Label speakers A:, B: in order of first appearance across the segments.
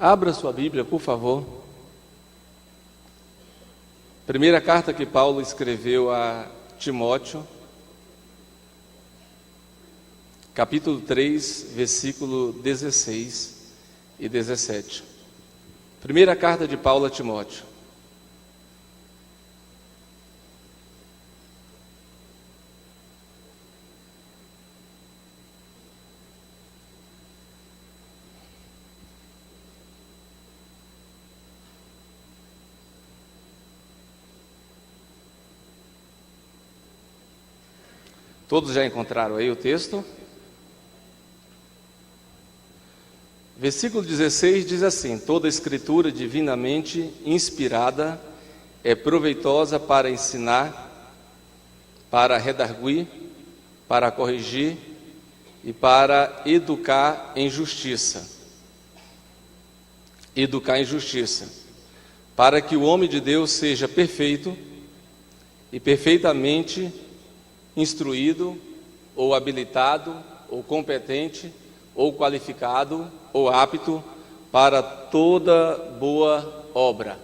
A: Abra sua Bíblia, por favor. Primeira carta que Paulo escreveu a Timóteo, capítulo 3, versículo 16 e 17. Primeira carta de Paulo a Timóteo. Todos já encontraram aí o texto? Versículo 16 diz assim: toda escritura divinamente inspirada é proveitosa para ensinar, para redarguir, para corrigir e para educar em justiça. Educar em justiça, para que o homem de Deus seja perfeito e perfeitamente instruído, ou habilitado, ou competente, ou qualificado, ou apto para toda boa obra.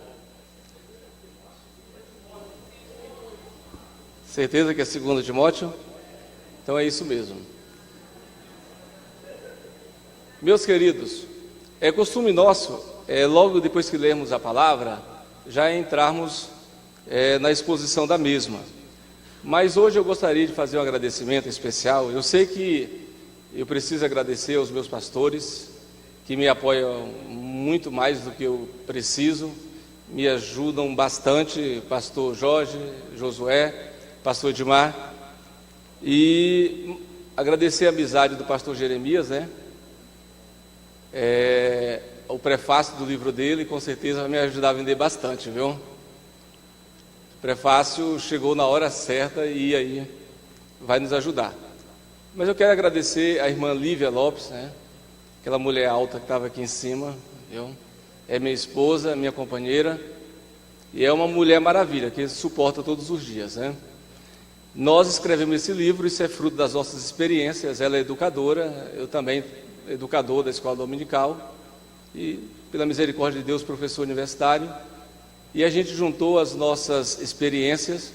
A: Certeza que é 2 Timóteo? Então é isso mesmo. Meus queridos, é costume nosso, logo depois que lermos a palavra, já entrarmos na exposição da mesma. Mas hoje eu gostaria de fazer um agradecimento especial. Eu sei que eu preciso agradecer aos meus pastores, que me apoiam muito mais do que eu preciso, me ajudam bastante, pastor Jorge, Josué, pastor Edmar, e agradecer a amizade do pastor Jeremias, o prefácio do livro dele, com certeza vai me ajudar a vender bastante, viu? O prefácio chegou na hora certa e aí vai nos ajudar. Mas eu quero agradecer a irmã Lívia Lopes, aquela mulher alta que estava aqui em cima, viu? É minha esposa, minha companheira, e é uma mulher maravilha, que suporta todos os dias, Nós escrevemos esse livro, isso é fruto das nossas experiências. Ela é educadora, eu também educador da escola dominical, e pela misericórdia de Deus, professor universitário. E a gente juntou as nossas experiências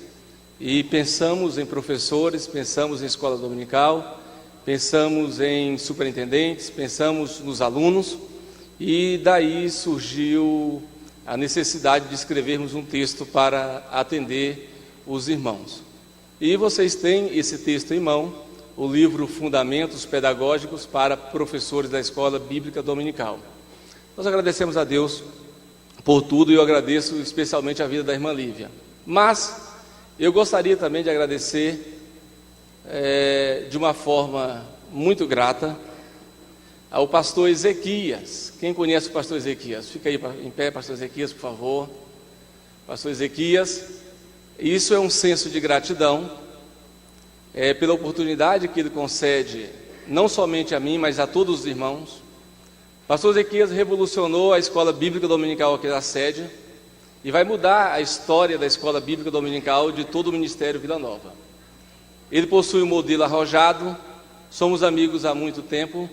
A: e pensamos em professores, pensamos em escola dominical, pensamos em superintendentes, pensamos nos alunos, e daí surgiu a necessidade de escrevermos um texto para atender os irmãos. E vocês têm esse texto em mão, o livro Fundamentos Pedagógicos para Professores da Escola Bíblica Dominical. Nós agradecemos a Deus por tudo, e eu agradeço especialmente a vida da irmã Lívia. Mas eu gostaria também de agradecer de uma forma muito grata ao pastor Ezequias. Quem conhece o pastor Ezequias? Fica aí em pé, pastor Ezequias, por favor. Pastor Ezequias, isso é um senso de gratidão pela oportunidade que ele concede, não somente a mim, mas a todos os irmãos. Pastor Ezequias revolucionou a escola bíblica dominical aqui da sede e vai mudar a história da escola bíblica dominical de todo o Ministério Vila Nova. Ele possui um modelo arrojado, somos amigos há muito tempo,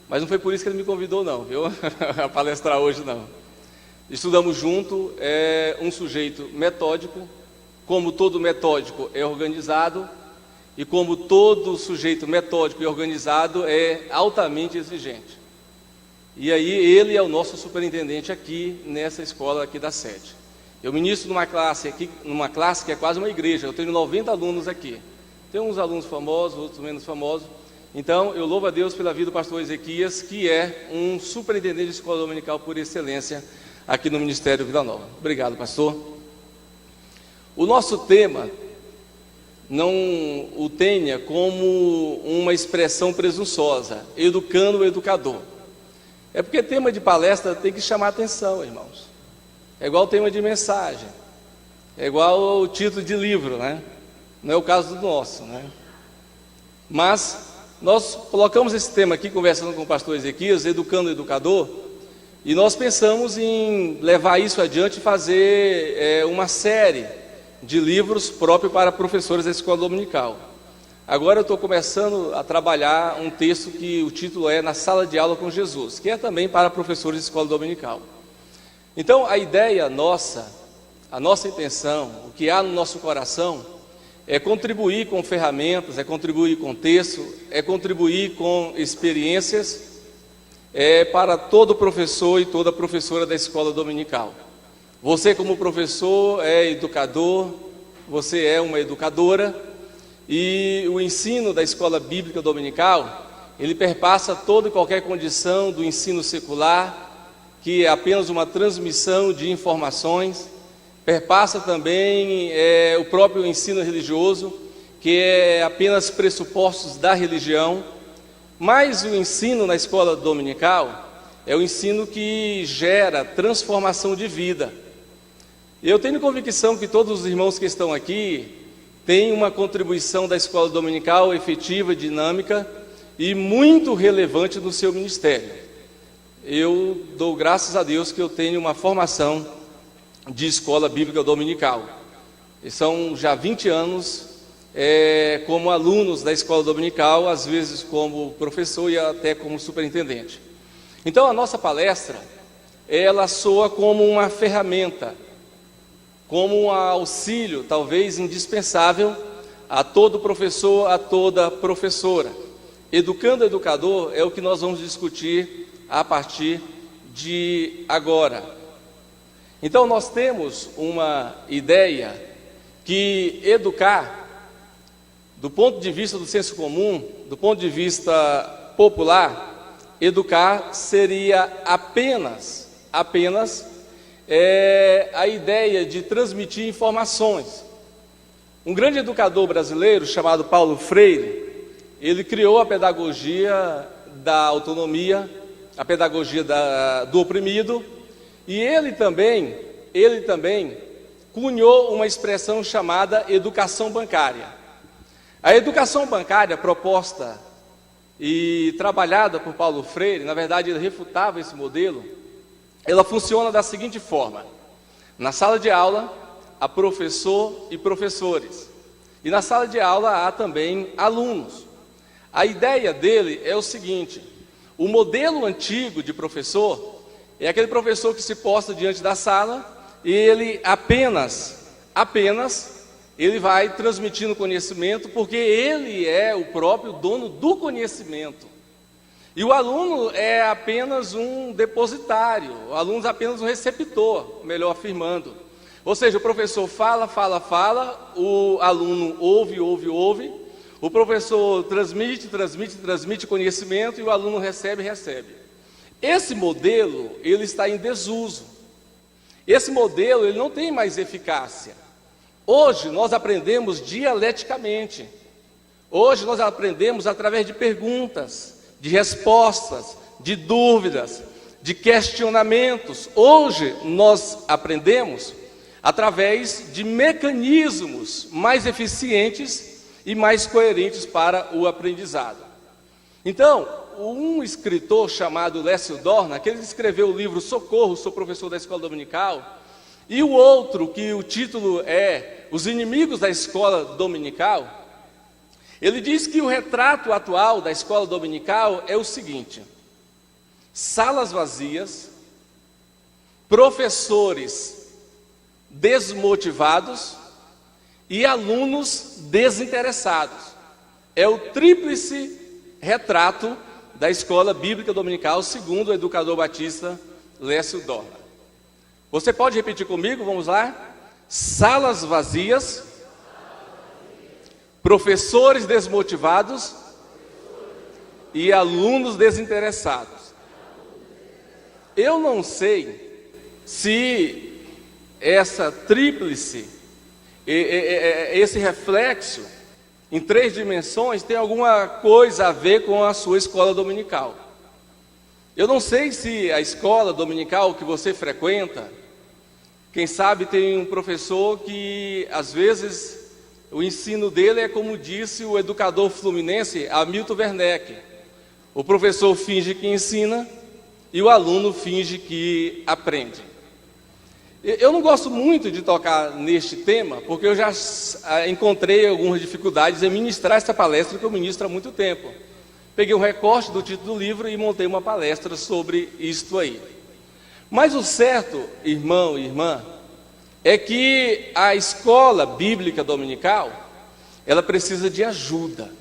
A: mas não foi por isso que ele me convidou não, viu? A palestrar hoje não. Estudamos junto, é um sujeito metódico, como todo metódico é organizado, e como todo sujeito metódico e organizado é altamente exigente. E aí ele é o nosso superintendente aqui nessa escola aqui da sede. Eu ministro numa classe que é quase uma igreja. Eu tenho 90 alunos aqui. Tem uns alunos famosos, outros menos famosos. Então eu louvo a Deus pela vida do pastor Ezequias, que é um superintendente de escola dominical por excelência aqui no Ministério Vila Nova. Obrigado, pastor. O nosso tema não o tenha como uma expressão presunçosa, educando o educador. É porque tema de palestra tem que chamar atenção, irmãos. É igual tema de mensagem, é igual o título de livro, Não é o caso do nosso, Mas nós colocamos esse tema aqui, conversando com o pastor Ezequias, educando o educador, e nós pensamos em levar isso adiante e fazer uma série de livros próprios para professores da escola dominical. Agora eu estou começando a trabalhar um texto que o título é Na Sala de Aula com Jesus, que é também para professores de escola dominical. Então, a ideia nossa, a nossa intenção, o que há no nosso coração, é contribuir com ferramentas, é contribuir com texto, é contribuir com experiências para todo professor e toda professora da escola dominical. Você, como professor, é educador, você é uma educadora, e o ensino da escola bíblica dominical, ele perpassa toda e qualquer condição do ensino secular, que é apenas uma transmissão de informações, perpassa também o próprio ensino religioso, que é apenas pressupostos da religião, mas o ensino na escola dominical é o ensino que gera transformação de vida. Eu tenho convicção que todos os irmãos que estão aqui têm uma contribuição da escola dominical efetiva, dinâmica e muito relevante no seu ministério. Eu dou graças a Deus que eu tenho uma formação de escola bíblica dominical. E são já 20 anos como alunos da escola dominical, às vezes como professor e até como superintendente. Então a nossa palestra, ela soa como uma ferramenta, como um auxílio, talvez indispensável, a todo professor, a toda professora. Educando o educador é o que nós vamos discutir a partir de agora. Então nós temos uma ideia que educar, do ponto de vista do senso comum, do ponto de vista popular, educar seria apenas a ideia de transmitir informações. Um grande educador brasileiro chamado Paulo Freire, ele criou a pedagogia da autonomia, a pedagogia do oprimido, e ele também cunhou uma expressão chamada educação bancária. A educação bancária proposta e trabalhada por Paulo Freire, na verdade ele refutava esse modelo. Ela funciona da seguinte forma: na sala de aula há professor e professores, e na sala de aula há também alunos. A ideia dele é o seguinte: o modelo antigo de professor é aquele professor que se posta diante da sala e ele apenas ele vai transmitindo conhecimento, porque ele é o próprio dono do conhecimento. E o aluno é apenas um depositário, o aluno é apenas um receptor, melhor afirmando. Ou seja, o professor fala, o aluno ouve, o professor transmite conhecimento e o aluno recebe. Esse modelo, ele está em desuso. Esse modelo, ele não tem mais eficácia. Hoje nós aprendemos dialeticamente. Hoje nós aprendemos através de perguntas, de respostas, de dúvidas, de questionamentos. Hoje nós aprendemos através de mecanismos mais eficientes e mais coerentes para o aprendizado. Então, um escritor chamado Lécio Dorna, aquele que escreveu o livro Socorro, Sou Professor da Escola Dominical, e o outro, que o título é Os Inimigos da Escola Dominical, ele diz que o retrato atual da escola dominical é o seguinte: salas vazias, professores desmotivados e alunos desinteressados. É o tríplice retrato da escola bíblica dominical, segundo o educador batista Lécio Dorna. Você pode repetir comigo? Vamos lá? Salas vazias, professores desmotivados e alunos desinteressados. Eu não sei se essa tríplice, esse reflexo em 3 dimensões tem alguma coisa a ver com a sua escola dominical. Eu não sei se a escola dominical que você frequenta, quem sabe tem um professor que às vezes o ensino dele é como disse o educador fluminense Hamilton Werneck: o professor finge que ensina e o aluno finge que aprende. Eu não gosto muito de tocar neste tema, porque eu já encontrei algumas dificuldades em ministrar essa palestra que eu ministro há muito tempo. Peguei um recorte do título do livro e montei uma palestra sobre isto aí. Mas o certo, irmão e irmã, é que a escola bíblica dominical, ela precisa de ajuda,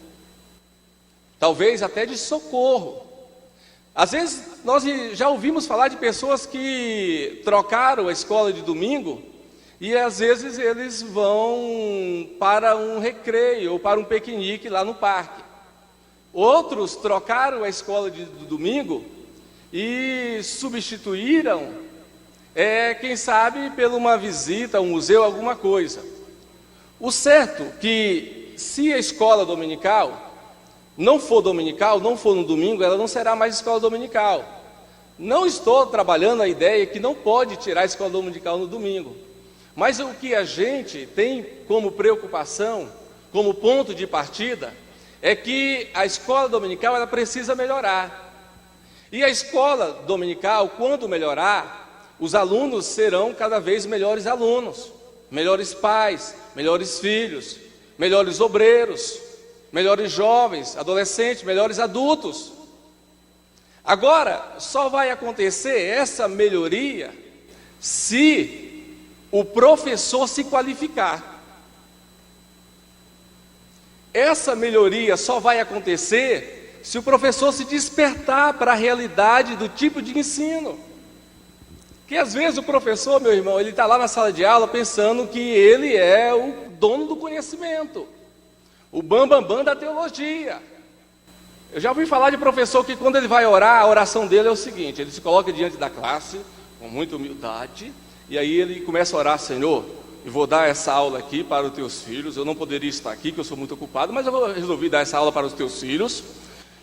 A: talvez até de socorro. Às vezes nós já ouvimos falar de pessoas que trocaram a escola de domingo e às vezes eles vão para um recreio ou para um piquenique lá no parque. Outros trocaram a escola de domingo e substituíram, quem sabe, por uma visita a um museu, alguma coisa. O certo é que se a escola dominical não for no domingo, ela não será mais escola dominical. Não estou trabalhando a ideia que não pode tirar a escola dominical no domingo. Mas o que a gente tem como preocupação, como ponto de partida, é que a escola dominical ela precisa melhorar. E a escola dominical, quando melhorar, os alunos serão cada vez melhores alunos, melhores pais, melhores filhos, melhores obreiros, melhores jovens, adolescentes, melhores adultos. Agora, só vai acontecer essa melhoria se o professor se qualificar. Essa melhoria só vai acontecer se o professor se despertar para a realidade do tipo de ensino. Que às vezes o professor, meu irmão, ele está lá na sala de aula pensando que ele é o dono do conhecimento, o bambambam da teologia. Eu já ouvi falar de professor que quando ele vai orar, a oração dele é o seguinte: ele se coloca diante da classe, com muita humildade, e aí ele começa a orar: Senhor, eu vou dar essa aula aqui para os teus filhos, eu não poderia estar aqui, que eu sou muito ocupado, mas eu resolvi dar essa aula para os teus filhos,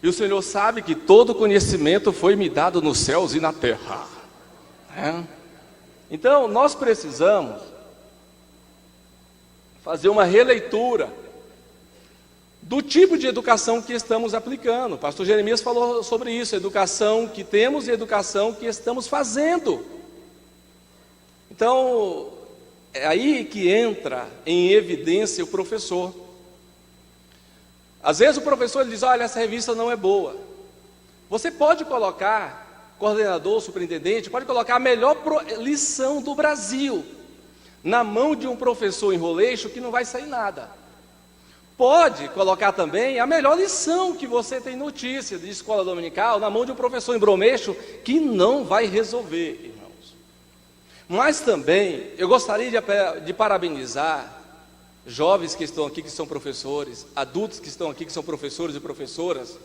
A: e o Senhor sabe que todo conhecimento foi me dado nos céus e na terra. Então, nós precisamos fazer uma releitura do tipo de educação que estamos aplicando. O pastor Jeremias falou sobre isso, a educação que temos e a educação que estamos fazendo. Então, é aí que entra em evidência o professor. Às vezes o professor ele diz: olha, essa revista não é boa. Você pode colocar, coordenador, superintendente, pode colocar a melhor lição do Brasil na mão de um professor enroleixo que não vai sair nada. Pode colocar também a melhor lição que você tem notícia de escola dominical na mão de um professor embromeixo que não vai resolver, irmãos. Mas também eu gostaria de parabenizar jovens que estão aqui, que são professores, adultos que estão aqui, que são professores e professoras,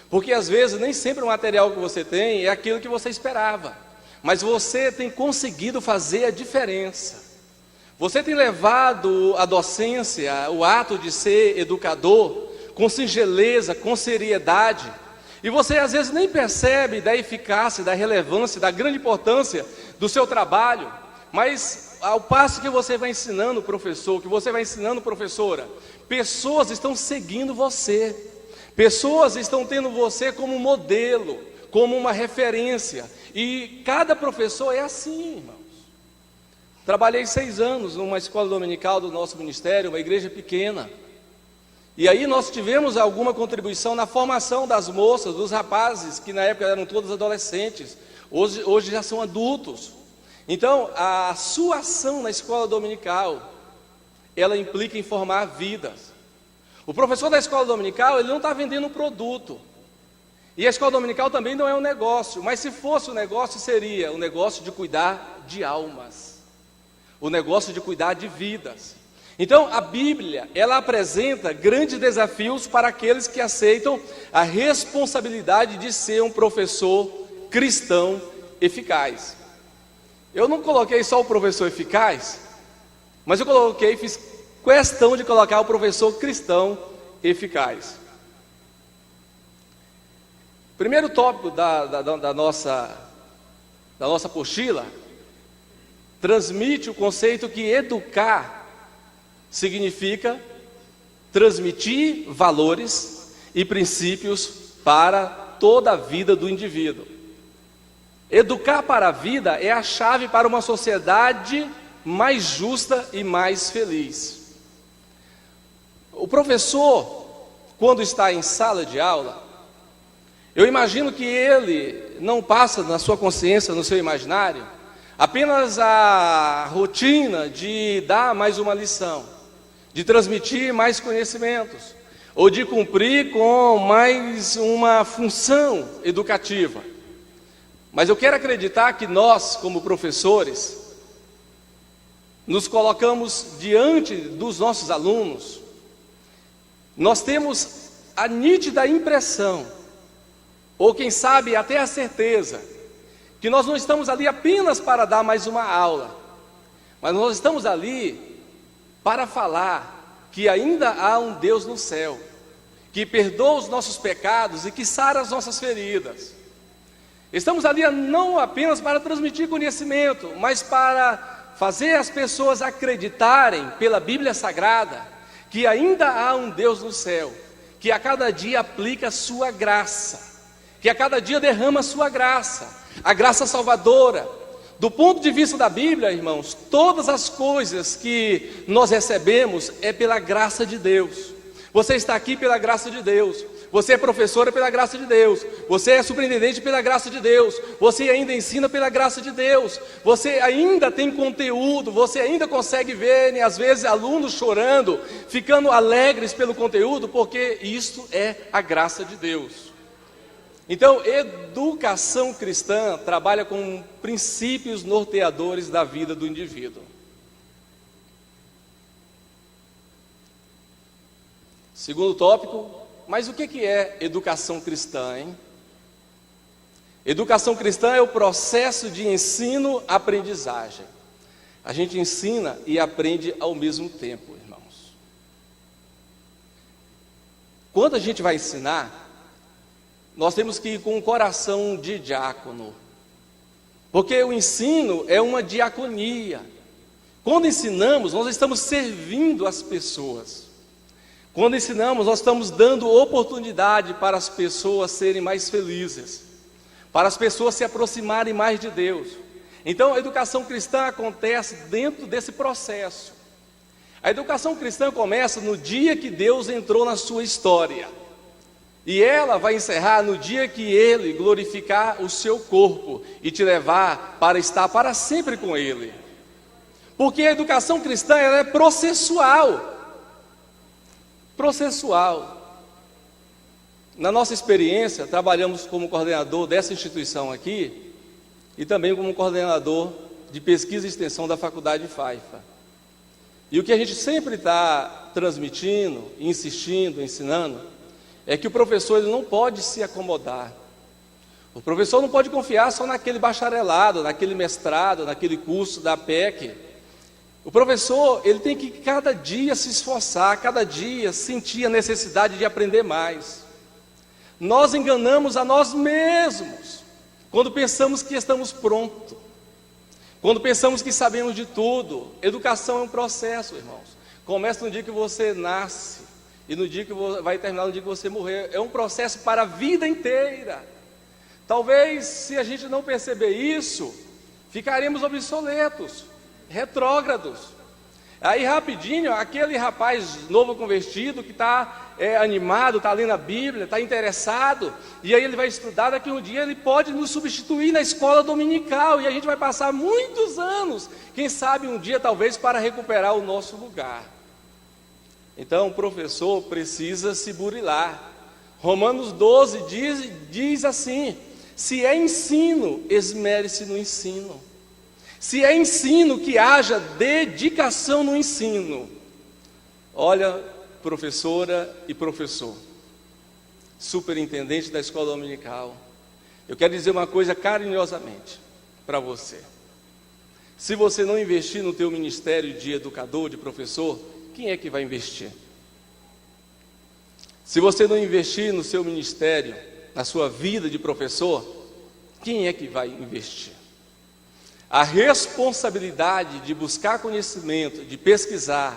A: porque às vezes nem sempre o material que você tem é aquilo que você esperava, mas você tem conseguido fazer a diferença. Você tem levado a docência, o ato de ser educador, com singeleza, com seriedade, e você às vezes nem percebe da eficácia, da relevância, da grande importância do seu trabalho, mas ao passo que você vai ensinando professor, que você vai ensinando professora, pessoas estão seguindo você, pessoas estão tendo você como modelo, como uma referência, e cada professor é assim, irmãos. Trabalhei 6 anos numa escola dominical do nosso ministério, uma igreja pequena, e aí nós tivemos alguma contribuição na formação das moças, dos rapazes, que na época eram todos adolescentes, hoje já são adultos. Então, a sua ação na escola dominical, ela implica em formar vidas. O professor da escola dominical, ele não está vendendo um produto. E a escola dominical também não é um negócio, mas se fosse um negócio, seria o negócio de cuidar de almas, o negócio de cuidar de vidas. Então, a Bíblia, ela apresenta grandes desafios para aqueles que aceitam a responsabilidade de ser um professor cristão eficaz. Eu não coloquei só o professor eficaz, mas eu fiz questão de colocar o professor cristão eficaz. Primeiro tópico da nossa apostila transmite o conceito que educar significa transmitir valores e princípios para toda a vida do indivíduo. Educar para a vida é a chave para uma sociedade mais justa e mais feliz. O professor, quando está em sala de aula, eu imagino que ele não passa na sua consciência, no seu imaginário, apenas a rotina de dar mais uma lição, de transmitir mais conhecimentos, ou de cumprir com mais uma função educativa. Mas eu quero acreditar que nós, como professores, nos colocamos diante dos nossos alunos, nós temos a nítida impressão, ou quem sabe até a certeza, que nós não estamos ali apenas para dar mais uma aula, mas nós estamos ali para falar que ainda há um Deus no céu, que perdoa os nossos pecados e que sara as nossas feridas. Estamos ali não apenas para transmitir conhecimento, mas para fazer as pessoas acreditarem pela Bíblia Sagrada que ainda há um Deus no céu, que a cada dia aplica a sua graça, que a cada dia derrama a sua graça, a graça salvadora. Do ponto de vista da Bíblia, irmãos, todas as coisas que nós recebemos é pela graça de Deus. Você está aqui pela graça de Deus. Você é professora pela graça de Deus. Você é superintendente pela graça de Deus. Você ainda ensina pela graça de Deus. Você ainda tem conteúdo. Você ainda consegue ver, às vezes, alunos chorando, ficando alegres pelo conteúdo, porque isto é a graça de Deus. Então, educação cristã trabalha com princípios norteadores da vida do indivíduo. Segundo tópico, mas o que é educação cristã, hein? Educação cristã é o processo de ensino-aprendizagem. A gente ensina e aprende ao mesmo tempo, irmãos. Quando a gente vai ensinar, nós temos que ir com um coração de diácono, porque o ensino é uma diaconia. Quando ensinamos, nós estamos servindo as pessoas. Quando ensinamos, nós estamos dando oportunidade para as pessoas serem mais felizes, para as pessoas se aproximarem mais de Deus. Então, a educação cristã acontece dentro desse processo. A educação cristã começa no dia que Deus entrou na sua história. E ela vai encerrar no dia que Ele glorificar o seu corpo e te levar para estar para sempre com Ele. Porque a educação cristã ela é processual. Processual. Na nossa experiência, trabalhamos como coordenador dessa instituição aqui e também como coordenador de pesquisa e extensão da Faculdade Faifa. E o que a gente sempre está transmitindo, insistindo, ensinando, é que o professor ele não pode se acomodar. O professor não pode confiar só naquele bacharelado, naquele mestrado, naquele curso da PEC. O professor ele tem que cada dia se esforçar, cada dia sentir a necessidade de aprender mais. Nós enganamos a nós mesmos quando pensamos que estamos prontos, quando pensamos que sabemos de tudo. Educação é um processo, irmãos. Começa no dia que você nasce e no dia que vai terminar no dia que você morrer. É um processo para a vida inteira. Talvez, se a gente não perceber isso, ficaremos obsoletos, retrógrados. Aí rapidinho, aquele rapaz novo convertido que está animado, está lendo a Bíblia, está interessado, e aí ele vai estudar, daqui um dia ele pode nos substituir na escola dominical, e a gente vai passar muitos anos, quem sabe um dia talvez para recuperar o nosso lugar. Então o professor precisa se burilar. Romanos 12 diz assim: se é ensino, esmere-se no ensino. Se é ensino, que haja dedicação no ensino. Olha, professora e professor, superintendente da escola dominical, eu quero dizer uma coisa carinhosamente para você. Se você não investir no teu ministério de educador, de professor, quem é que vai investir? Se você não investir no seu ministério, na sua vida de professor, quem é que vai investir? A responsabilidade de buscar conhecimento, de pesquisar,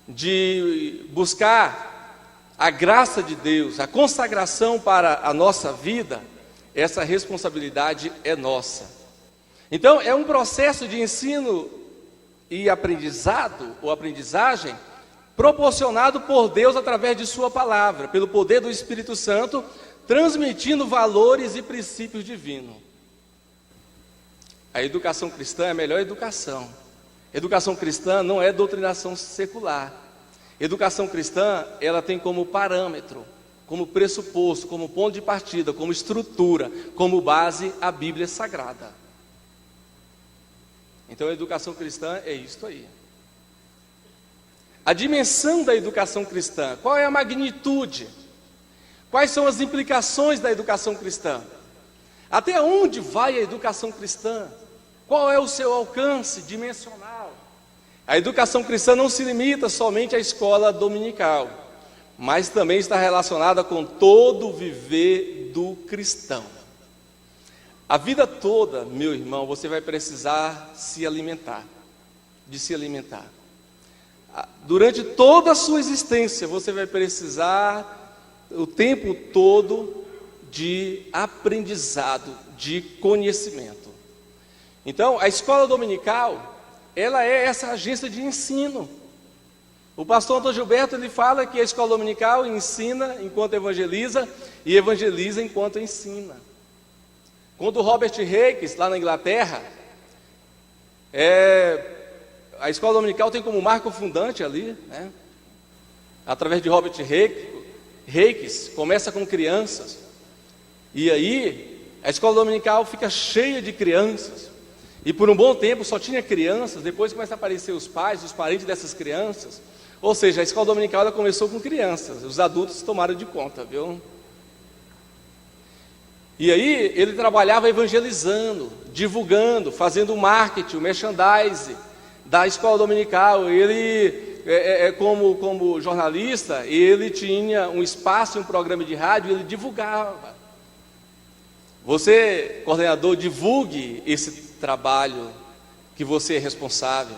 A: de buscar a graça de Deus, a consagração para a nossa vida, essa responsabilidade é nossa. Então, é um processo de ensino e aprendizado, ou aprendizagem, proporcionado por Deus através de sua palavra, pelo poder do Espírito Santo, transmitindo valores e princípios divinos. A educação cristã é a melhor educação. Educação cristã não é doutrinação secular. Educação cristã, ela tem como parâmetro, como pressuposto, como ponto de partida, como estrutura, como base a Bíblia Sagrada. Então a educação cristã é isto aí. A dimensão da educação cristã, qual é a magnitude? Quais são as implicações da educação cristã? Até onde vai a educação cristã? Qual é o seu alcance dimensional? A educação cristã não se limita somente à escola dominical, mas também está relacionada com todo o viver do cristão. A vida toda, meu irmão, você vai precisar se alimentar. Durante toda a sua existência, você vai precisar o tempo todo de aprendizado, de conhecimento. Então, a escola dominical, ela é essa agência de ensino. O pastor Antônio Gilberto, ele fala que a escola dominical ensina enquanto evangeliza e evangeliza enquanto ensina. Quando Robert Reis, lá na Inglaterra, a escola dominical tem como marco fundante ali, né? Através de Robert Reis, começa com crianças, e aí a escola dominical fica cheia de crianças, e por um bom tempo só tinha crianças, depois começa a aparecer os pais, os parentes dessas crianças, ou seja, a escola dominical ela começou com crianças, os adultos tomaram de conta, viu? E aí ele trabalhava evangelizando, divulgando, fazendo o marketing, o merchandising da escola dominical. Ele, como jornalista, ele tinha um espaço, um programa de rádio, ele divulgava. Você, coordenador, divulgue esse trabalho que você é responsável.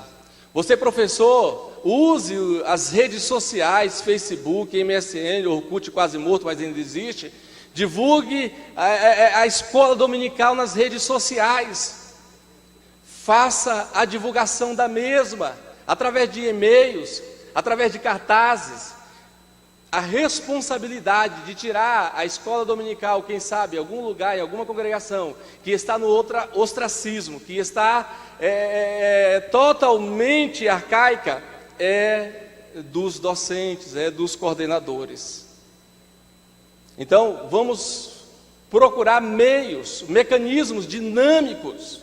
A: Você, professor, use as redes sociais, Facebook, MSN, Orkut quase morto, mas ainda existe. Divulgue a escola dominical nas redes sociais. Faça a divulgação da mesma, através de e-mails, através de cartazes. A responsabilidade de tirar a escola dominical, quem sabe, em algum lugar, em alguma congregação, que está no ostracismo, que está totalmente arcaica, é dos docentes, é dos coordenadores. Então, vamos procurar mecanismos dinâmicos,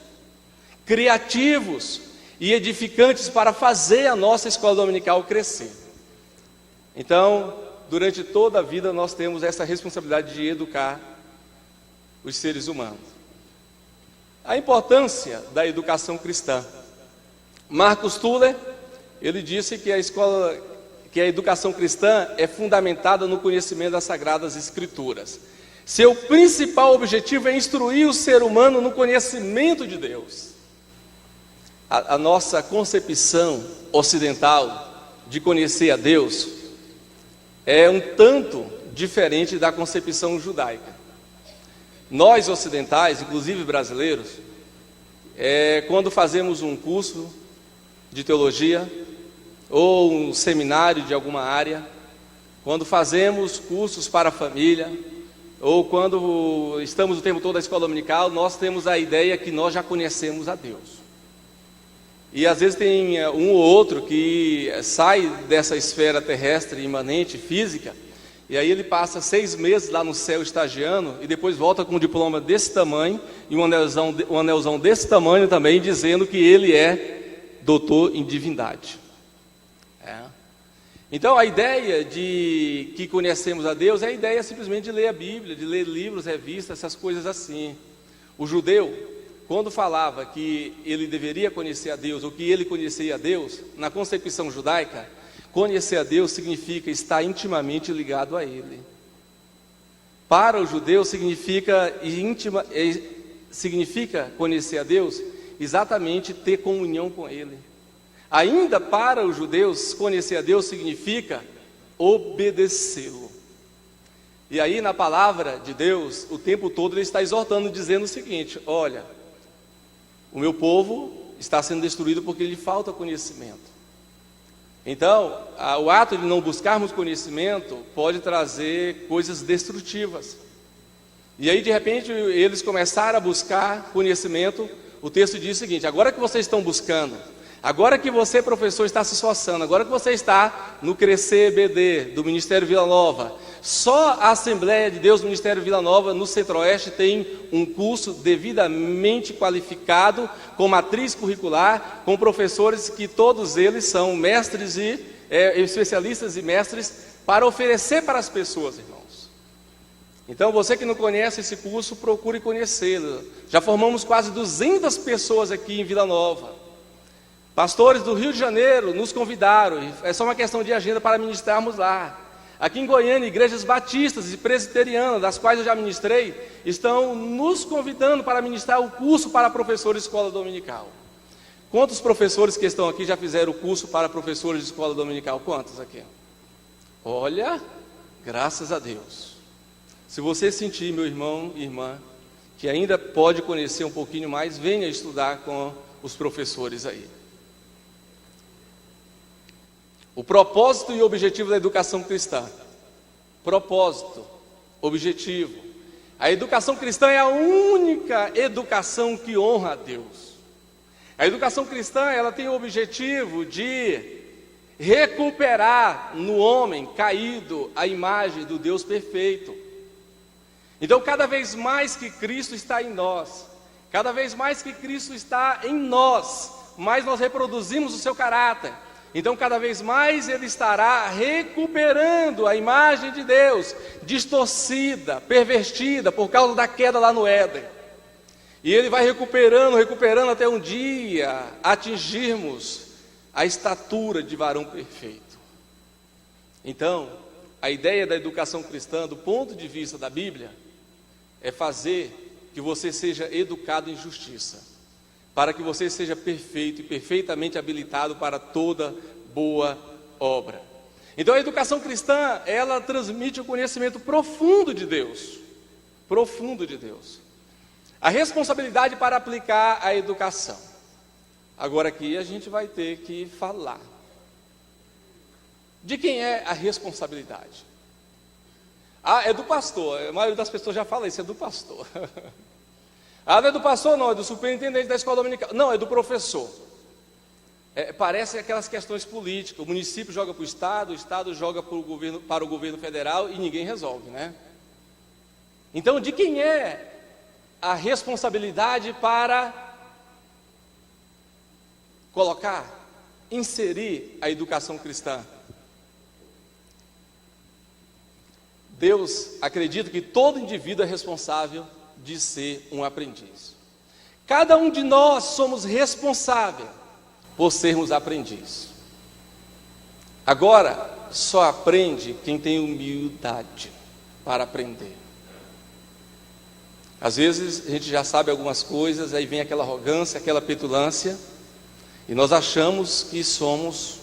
A: criativos e edificantes para fazer a nossa escola dominical crescer. Então, durante toda a vida nós temos essa responsabilidade de educar os seres humanos. A importância da educação cristã. Marcus Tuller, ele disse que a educação cristã é fundamentada no conhecimento das Sagradas Escrituras. Seu principal objetivo é instruir o ser humano no conhecimento de Deus. A nossa concepção ocidental de conhecer a Deus é um tanto diferente da concepção judaica. Nós ocidentais, inclusive brasileiros, quando fazemos um curso de teologia, ou um seminário de alguma área, quando fazemos cursos para a família, ou quando estamos o tempo todo na escola dominical, nós temos a ideia que nós já conhecemos a Deus. E às vezes tem um ou outro que sai dessa esfera terrestre, imanente, física, e aí ele passa 6 meses lá no céu estagiando, e depois volta com um diploma desse tamanho, e um anelzão desse tamanho também, dizendo que ele é doutor em divindade. Então a ideia de que conhecemos a Deus é a ideia simplesmente de ler a Bíblia, de ler livros, revistas, essas coisas assim. O judeu, quando falava que ele deveria conhecer a Deus, ou que ele conhecia a Deus, na concepção judaica, conhecer a Deus significa estar intimamente ligado a Ele. Para o judeu significa conhecer a Deus exatamente ter comunhão com Ele. Ainda para os judeus, conhecer a Deus significa obedecê-lo. E aí na palavra de Deus, o tempo todo ele está exortando, dizendo o seguinte: olha, o meu povo está sendo destruído porque lhe falta conhecimento. Então, o ato de não buscarmos conhecimento pode trazer coisas destrutivas. E aí de repente eles começaram a buscar conhecimento. O texto diz o seguinte: agora que vocês estão buscando, agora que você, professor, está se esforçando, agora que você está no Crescer EBD do Ministério Vila Nova, só a Assembleia de Deus do Ministério Vila Nova no Centro-Oeste tem um curso devidamente qualificado, com matriz curricular, com professores que todos eles são mestres e especialistas e mestres para oferecer para as pessoas, irmãos. Então você que não conhece esse curso, procure conhecê-lo. Já formamos quase 200 pessoas aqui em Vila Nova. Pastores do Rio de Janeiro nos convidaram, é só uma questão de agenda para ministrarmos lá. Aqui em Goiânia, igrejas batistas e presbiterianas, das quais eu já ministrei, estão nos convidando para ministrar o curso para professores de escola dominical. Quantos professores que estão aqui já fizeram o curso para professores de escola dominical? Quantos aqui? Olha, graças a Deus. Se você sentir, meu irmão e irmã, que ainda pode conhecer um pouquinho mais, venha estudar com os professores aí. O propósito e objetivo da educação cristã. Propósito, objetivo. A educação cristã é a única educação que honra a Deus. A educação cristã, ela tem o objetivo de recuperar no homem caído a imagem do Deus perfeito. Então, cada vez mais que Cristo está em nós, cada vez mais que Cristo está em nós, mais nós reproduzimos o seu caráter. Então, cada vez mais ele estará recuperando a imagem de Deus, distorcida, pervertida, por causa da queda lá no Éden. E ele vai recuperando até um dia atingirmos a estatura de varão perfeito. Então, a ideia da educação cristã, do ponto de vista da Bíblia, é fazer que você seja educado em justiça, para que você seja perfeito e perfeitamente habilitado para toda boa obra. Então a educação cristã, ela transmite o conhecimento profundo de Deus. Profundo de Deus. A responsabilidade para aplicar a educação. Agora aqui a gente vai ter que falar. De quem é a responsabilidade? É do pastor. A maioria das pessoas já fala isso, é do pastor. Não é do pastor, não, é do superintendente da escola dominical. Não, é do professor. Parece aquelas questões políticas. O município joga para o Estado joga para o governo federal e ninguém resolve, né? Então, de quem é a responsabilidade para inserir a educação cristã? Deus acredita que todo indivíduo é responsável de ser um aprendiz. Cada um de nós somos responsáveis por sermos aprendizes. Agora, só aprende quem tem humildade para aprender. Às vezes a gente já sabe algumas coisas, aí vem aquela arrogância, aquela petulância, e nós achamos que somos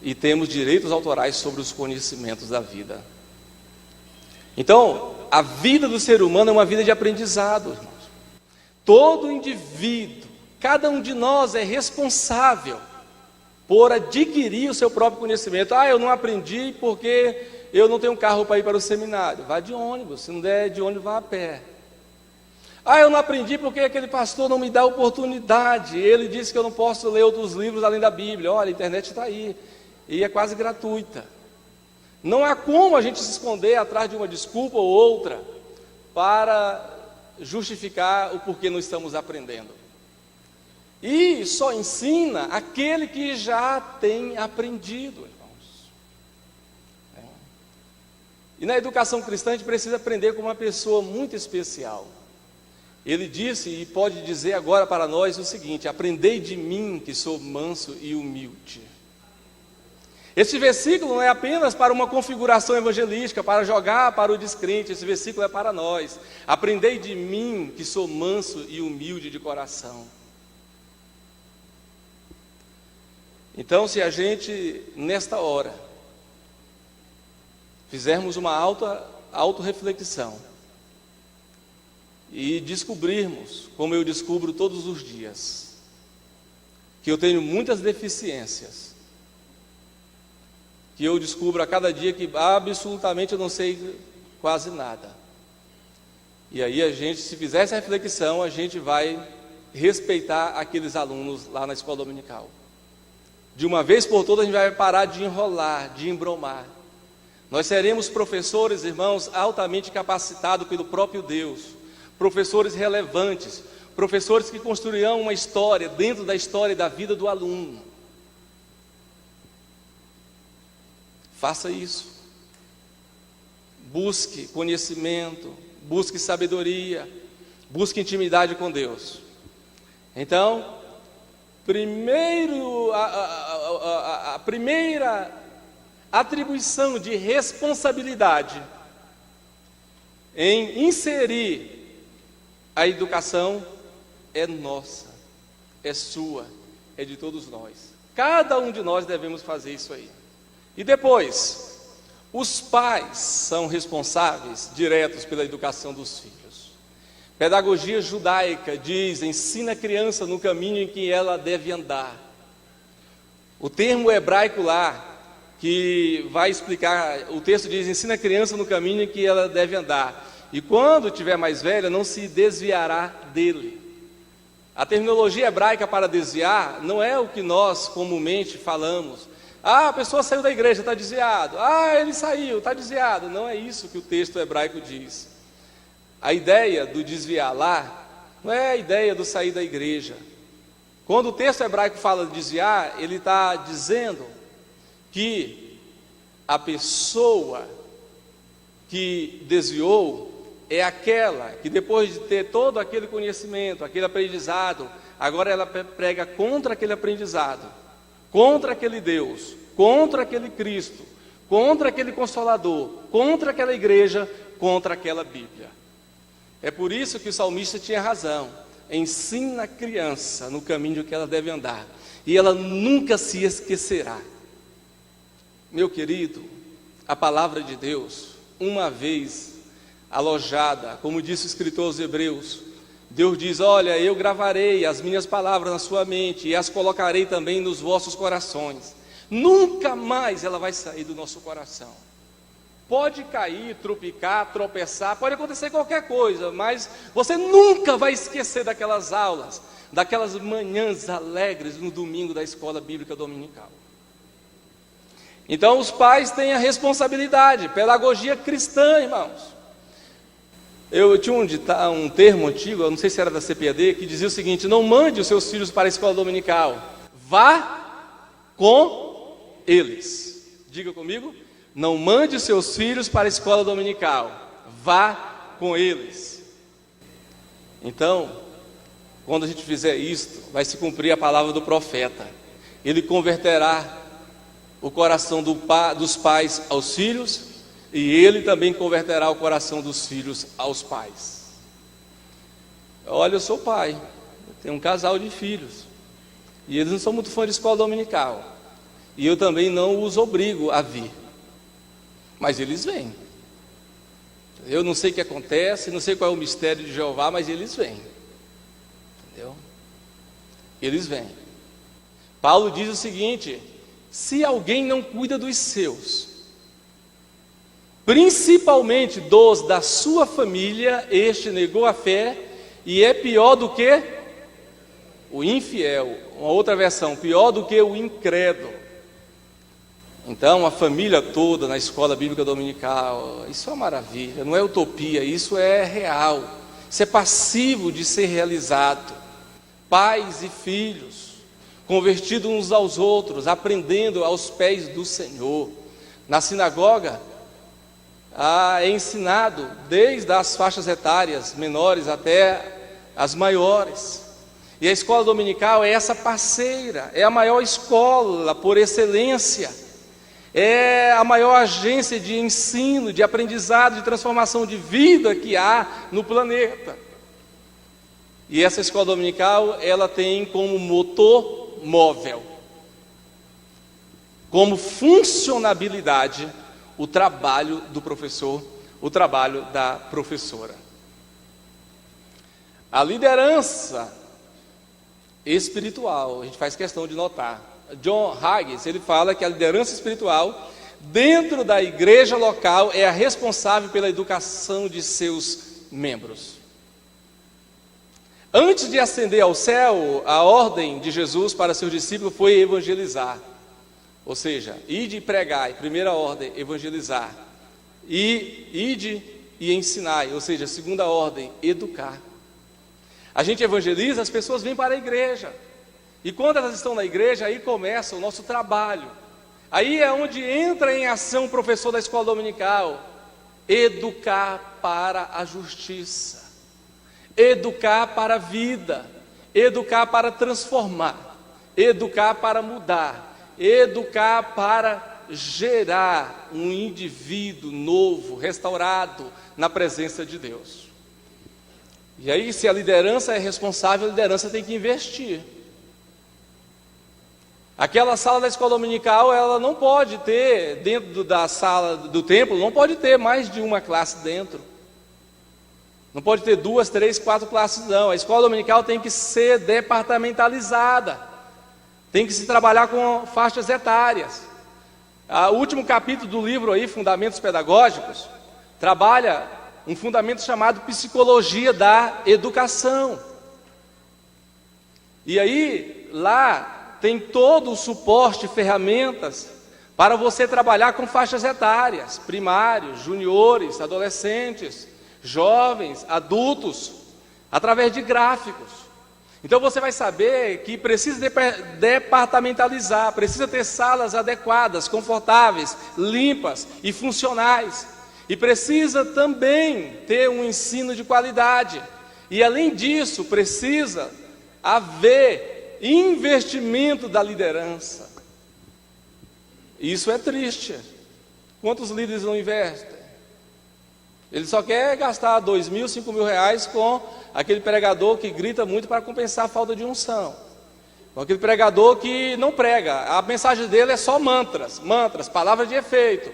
A: e temos direitos autorais sobre os conhecimentos da vida. Então, a vida do ser humano é uma vida de aprendizado, irmãos. Todo indivíduo, cada um de nós é responsável por adquirir o seu próprio conhecimento. Eu não aprendi porque eu não tenho carro para ir para o seminário. Vá de ônibus, se não der de ônibus, vá a pé. Eu não aprendi porque aquele pastor não me dá oportunidade. Ele disse que eu não posso ler outros livros além da Bíblia. Olha, a internet está aí, e é quase gratuita. Não há como a gente se esconder atrás de uma desculpa ou outra para justificar o porquê não estamos aprendendo. E só ensina aquele que já tem aprendido, irmãos. E na educação cristã a gente precisa aprender com uma pessoa muito especial. Ele disse e pode dizer agora para nós o seguinte: aprendei de mim que sou manso e humilde. Esse versículo não é apenas para uma configuração evangelística, para jogar para o descrente. Esse versículo é para nós. Aprendei de mim, que sou manso e humilde de coração. Então, se a gente, nesta hora, fizermos uma autorreflexão e descobrirmos, como eu descubro todos os dias, que eu tenho muitas deficiências, que eu descubro a cada dia que absolutamente eu não sei quase nada. E aí a gente, se fizer essa reflexão, a gente vai respeitar aqueles alunos lá na escola dominical. De uma vez por todas a gente vai parar de enrolar, de embromar. Nós seremos professores, irmãos, altamente capacitados pelo próprio Deus, professores relevantes, professores que construirão uma história dentro da história da vida do aluno. Faça isso. Busque conhecimento, busque sabedoria, busque intimidade com Deus. Então, a primeira atribuição de responsabilidade em inserir a educação é nossa, é sua, é de todos nós. Cada um de nós devemos fazer isso aí. E depois, os pais são responsáveis diretos pela educação dos filhos. Pedagogia judaica diz: ensina a criança no caminho em que ela deve andar. O termo hebraico lá, que vai explicar, o texto diz: ensina a criança no caminho em que ela deve andar, e quando tiver mais velha, não se desviará dele. A terminologia hebraica para desviar não é o que nós comumente falamos. A pessoa saiu da igreja, está desviado. Ele saiu, está desviado. Não é isso que o texto hebraico diz. A ideia do desviar lá não é a ideia do sair da igreja. Quando o texto hebraico fala de desviar, ele está dizendo que a pessoa que desviou é aquela que, depois de ter todo aquele conhecimento, aquele aprendizado, agora ela prega contra aquele aprendizado, contra aquele Deus, contra aquele Cristo, contra aquele Consolador, contra aquela igreja, contra aquela Bíblia. É por isso que o salmista tinha razão. Ensina a criança no caminho que ela deve andar, e ela nunca se esquecerá. Meu querido, a palavra de Deus, uma vez alojada, como disse o escritor aos Hebreus, Deus diz: olha, eu gravarei as minhas palavras na sua mente e as colocarei também nos vossos corações. Nunca mais ela vai sair do nosso coração. Pode cair, tropicar, tropeçar, pode acontecer qualquer coisa, mas você nunca vai esquecer daquelas aulas, daquelas manhãs alegres no domingo da escola bíblica dominical. Então os pais têm a responsabilidade, pedagogia cristã, irmãos. Eu tinha um termo antigo, eu não sei se era da CPAD, que dizia o seguinte: não mande os seus filhos para a escola dominical, vá com eles. Diga comigo: não mande os seus filhos para a escola dominical, vá com eles. Então, quando a gente fizer isto, vai se cumprir a palavra do profeta. Ele converterá o coração dos pais aos filhos, e ele também converterá o coração dos filhos aos pais. Olha, eu sou pai, eu tenho um casal de filhos, e eles não são muito fãs de escola dominical, e eu também não os obrigo a vir, mas eles vêm. Eu não sei o que acontece, não sei qual é o mistério de Jeová, mas eles vêm, entendeu? Eles vêm. Paulo diz o seguinte: se alguém não cuida dos seus, principalmente dos da sua família, este negou a fé e é pior do que o infiel. Uma outra versão: pior do que o incrédulo. Então, a família toda na escola bíblica dominical, isso é uma maravilha, não é utopia, isso é real, isso é passivo de ser realizado. Pais e filhos, convertidos uns aos outros, aprendendo aos pés do Senhor. Na sinagoga, é ensinado desde as faixas etárias menores até as maiores. E a escola dominical é essa parceira, é a maior escola por excelência. É a maior agência de ensino, de aprendizado, de transformação de vida que há no planeta. E essa escola dominical, ela tem como motor móvel, como funcionabilidade, o trabalho do professor, o trabalho da professora. A liderança espiritual, a gente faz questão de notar. John Haggis, ele fala que a liderança espiritual dentro da igreja local é a responsável pela educação de seus membros. Antes de ascender ao céu, a ordem de Jesus para seus discípulos foi evangelizar. Ou seja, ide e pregai, primeira ordem, evangelizar. E ide e ensinai, ou seja, segunda ordem, educar. A gente evangeliza, as pessoas vêm para a igreja. E quando elas estão na igreja, aí começa o nosso trabalho. Aí é onde entra em ação o professor da escola dominical. Educar para a justiça. Educar para a vida. Educar para transformar. Educar para mudar. Educar para gerar um indivíduo novo, restaurado na presença de Deus. E aí, se a liderança é responsável, a liderança tem que investir. Aquela sala da escola dominical, ela não pode ter, dentro da sala do templo, não pode ter mais de uma classe dentro. Não pode ter 2, 3, 4 classes, não. A escola dominical tem que ser departamentalizada. Tem que se trabalhar com faixas etárias. O último capítulo do livro aí, Fundamentos Pedagógicos, trabalha um fundamento chamado Psicologia da Educação. E aí, lá tem todo o suporte, ferramentas para você trabalhar com faixas etárias, primários, juniores, adolescentes, jovens, adultos, através de gráficos. Então você vai saber que precisa departamentalizar, precisa ter salas adequadas, confortáveis, limpas e funcionais. E precisa também ter um ensino de qualidade. E além disso, precisa haver investimento da liderança. Isso é triste. Quantos líderes não investem? Ele só quer gastar 2 mil, 5 mil reais com aquele pregador que grita muito para compensar a falta de unção. Com aquele pregador que não prega. A mensagem dele é só mantras, palavras de efeito.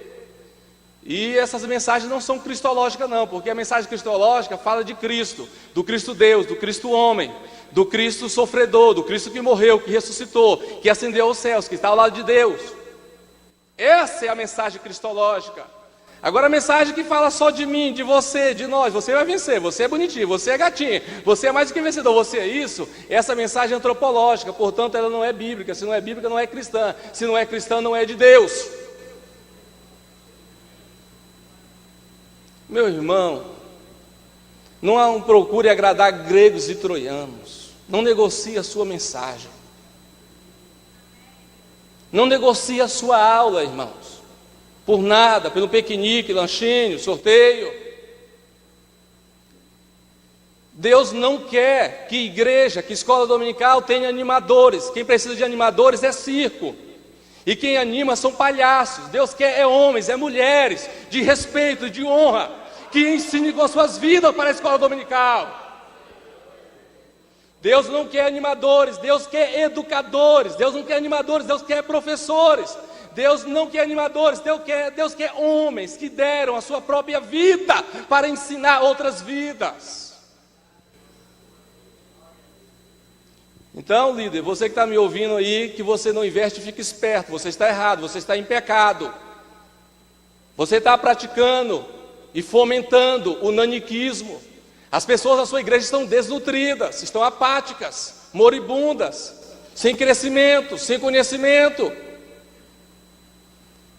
A: E essas mensagens não são cristológicas não, porque a mensagem cristológica fala de Cristo, do Cristo Deus, do Cristo homem, do Cristo sofredor, do Cristo que morreu, que ressuscitou, que ascendeu aos céus, que está ao lado de Deus. Essa é a mensagem cristológica. Agora a mensagem que fala só de mim, de você, de nós, você vai vencer, você é bonitinho, você é gatinho, você é mais do que vencedor, você é isso, essa mensagem é antropológica, portanto ela não é bíblica, se não é bíblica não é cristã, se não é cristã não é de Deus. Meu irmão, não procure agradar gregos e troianos, não negocie a sua mensagem, não negocie a sua aula, irmãos, por nada, pelo piquenique, lanchinho, sorteio. Deus não quer que igreja, que escola dominical tenha animadores. Quem precisa de animadores é circo. E quem anima são palhaços. Deus quer é homens, é mulheres, de respeito, de honra, que ensinem com suas vidas para a escola dominical. Deus não quer animadores, Deus quer educadores. Deus não quer animadores, Deus quer professores. Deus não quer animadores, Deus quer homens que deram a sua própria vida para ensinar outras vidas. Então, líder, você que está me ouvindo aí, que você não investe, fique esperto, você está errado, você está em pecado. Você está praticando e fomentando o naniquismo. As pessoas da sua igreja estão desnutridas, estão apáticas, moribundas, sem crescimento, sem conhecimento.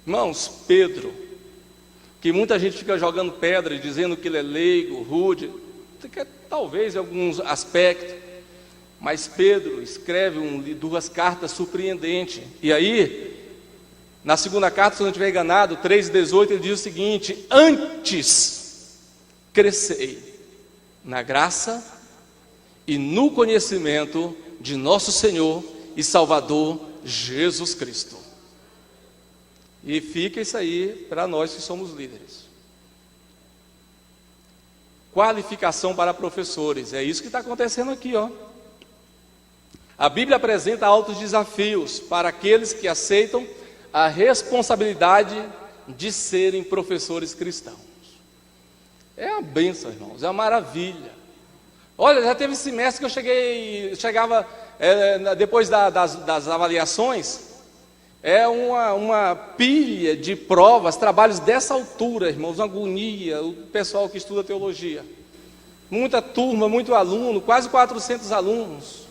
A: Irmãos, Pedro, que muita gente fica jogando pedra e dizendo que ele é leigo, rude, talvez em alguns aspectos, mas Pedro escreve 2 cartas surpreendentes. E aí, na segunda carta, se eu não estiver enganado, 3:18, ele diz o seguinte: antes crescei na graça e no conhecimento de nosso Senhor e Salvador Jesus Cristo. E fica isso aí para nós que somos líderes. Qualificação para professores, é isso que está acontecendo aqui, ó. A Bíblia apresenta altos desafios para aqueles que aceitam a responsabilidade de serem professores cristãos. É uma bênção, irmãos, é uma maravilha. Olha, já teve semestre que eu chegava depois das avaliações, uma pilha de provas, trabalhos dessa altura, irmãos, uma agonia, o pessoal que estuda teologia. Muita turma, muito aluno, quase 400 alunos.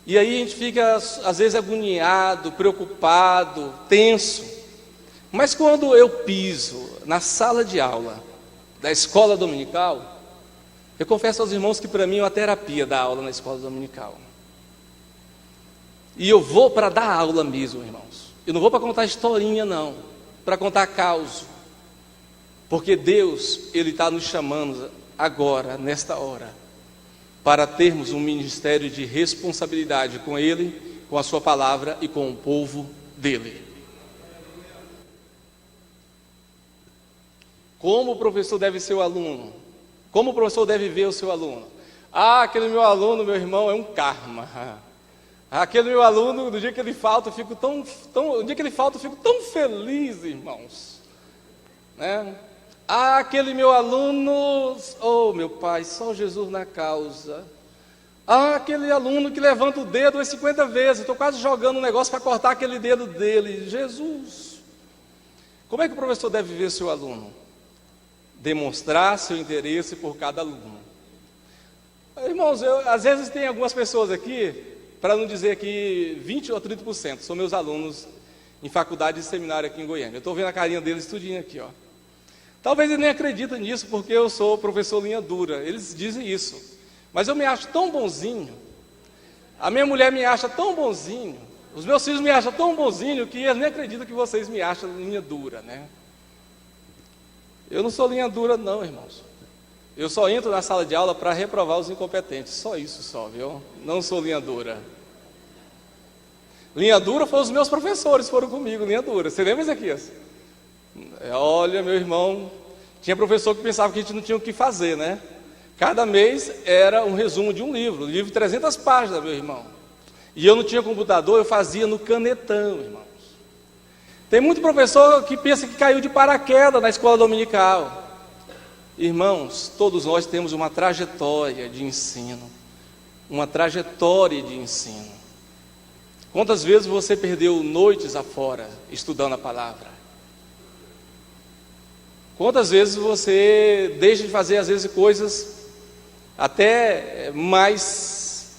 A: E aí a gente fica, às vezes, agoniado, preocupado, tenso. Mas quando eu piso na sala de aula da escola dominical, eu confesso aos irmãos que para mim é uma terapia dar aula na escola dominical. E eu vou para dar aula mesmo, irmãos. Eu não vou para contar historinha, não. Para contar caos. Porque Deus, Ele está nos chamando agora, nesta hora, para termos um ministério de responsabilidade com Ele, com a Sua palavra e com o povo dEle. Como o professor deve ser o aluno? Como o professor deve ver o seu aluno? Aquele meu aluno, meu irmão, é um karma. Aquele meu aluno, no dia que ele falta, eu fico tão feliz, irmãos. Né? Aquele meu aluno, oh meu Pai, só Jesus na causa. Aquele aluno que levanta o dedo umas 50 vezes, estou quase jogando um negócio para cortar aquele dedo dele. Jesus. Como é que o professor deve ver seu aluno? Demonstrar seu interesse por cada aluno. Irmãos, às vezes tem algumas pessoas aqui, para não dizer que 20 ou 30% são meus alunos em faculdade e seminário aqui em Goiânia. Eu estou vendo a carinha deles tudinho aqui, ó. Talvez eles nem acreditem nisso, porque eu sou professor linha dura. Eles dizem isso. Mas eu me acho tão bonzinho. A minha mulher me acha tão bonzinho. Os meus filhos me acham tão bonzinho que eles nem acreditam que vocês me acham linha dura, né? Eu não sou linha dura não, irmãos. Eu só entro na sala de aula para reprovar os incompetentes. Só isso só, viu? Não sou linha dura. Linha dura foram os meus professores, foram comigo, linha dura. Você lembra, Ezequias? Olha, meu irmão, tinha professor que pensava que a gente não tinha o que fazer, né? Cada mês era um resumo de um livro de 300 páginas, meu irmão. E eu não tinha computador, eu fazia no canetão, irmãos. Tem muito professor que pensa que caiu de paraquedas na escola dominical. Irmãos, todos nós temos uma trajetória de ensino. Uma trajetória de ensino. Quantas vezes você perdeu noites afora estudando a palavra? Quantas vezes você deixa de fazer, às vezes, coisas até mais,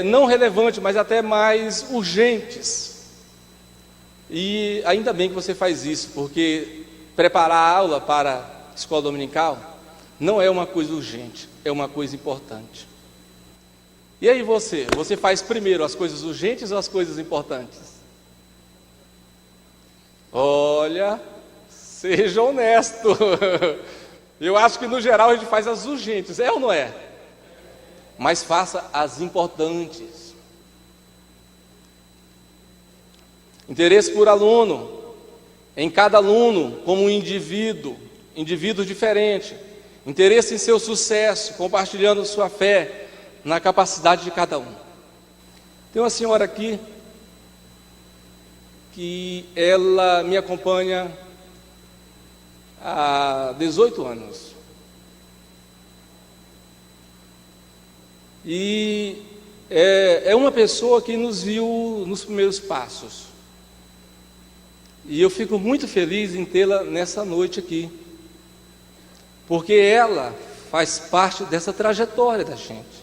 A: não relevantes, mas até mais urgentes. E ainda bem que você faz isso, porque preparar a aula para a escola dominical não é uma coisa urgente, é uma coisa importante. E aí você faz primeiro as coisas urgentes ou as coisas importantes? Olha, seja honesto. Eu acho que no geral a gente faz as urgentes, é ou não é? Mas faça as importantes. Interesse por aluno, em cada aluno como um indivíduo diferente. Interesse em seu sucesso, compartilhando sua fé na capacidade de cada um. Tem uma senhora aqui que ela me acompanha há 18 anos. E é uma pessoa que nos viu nos primeiros passos. E eu fico muito feliz em tê-la nessa noite aqui, porque ela faz parte dessa trajetória da gente.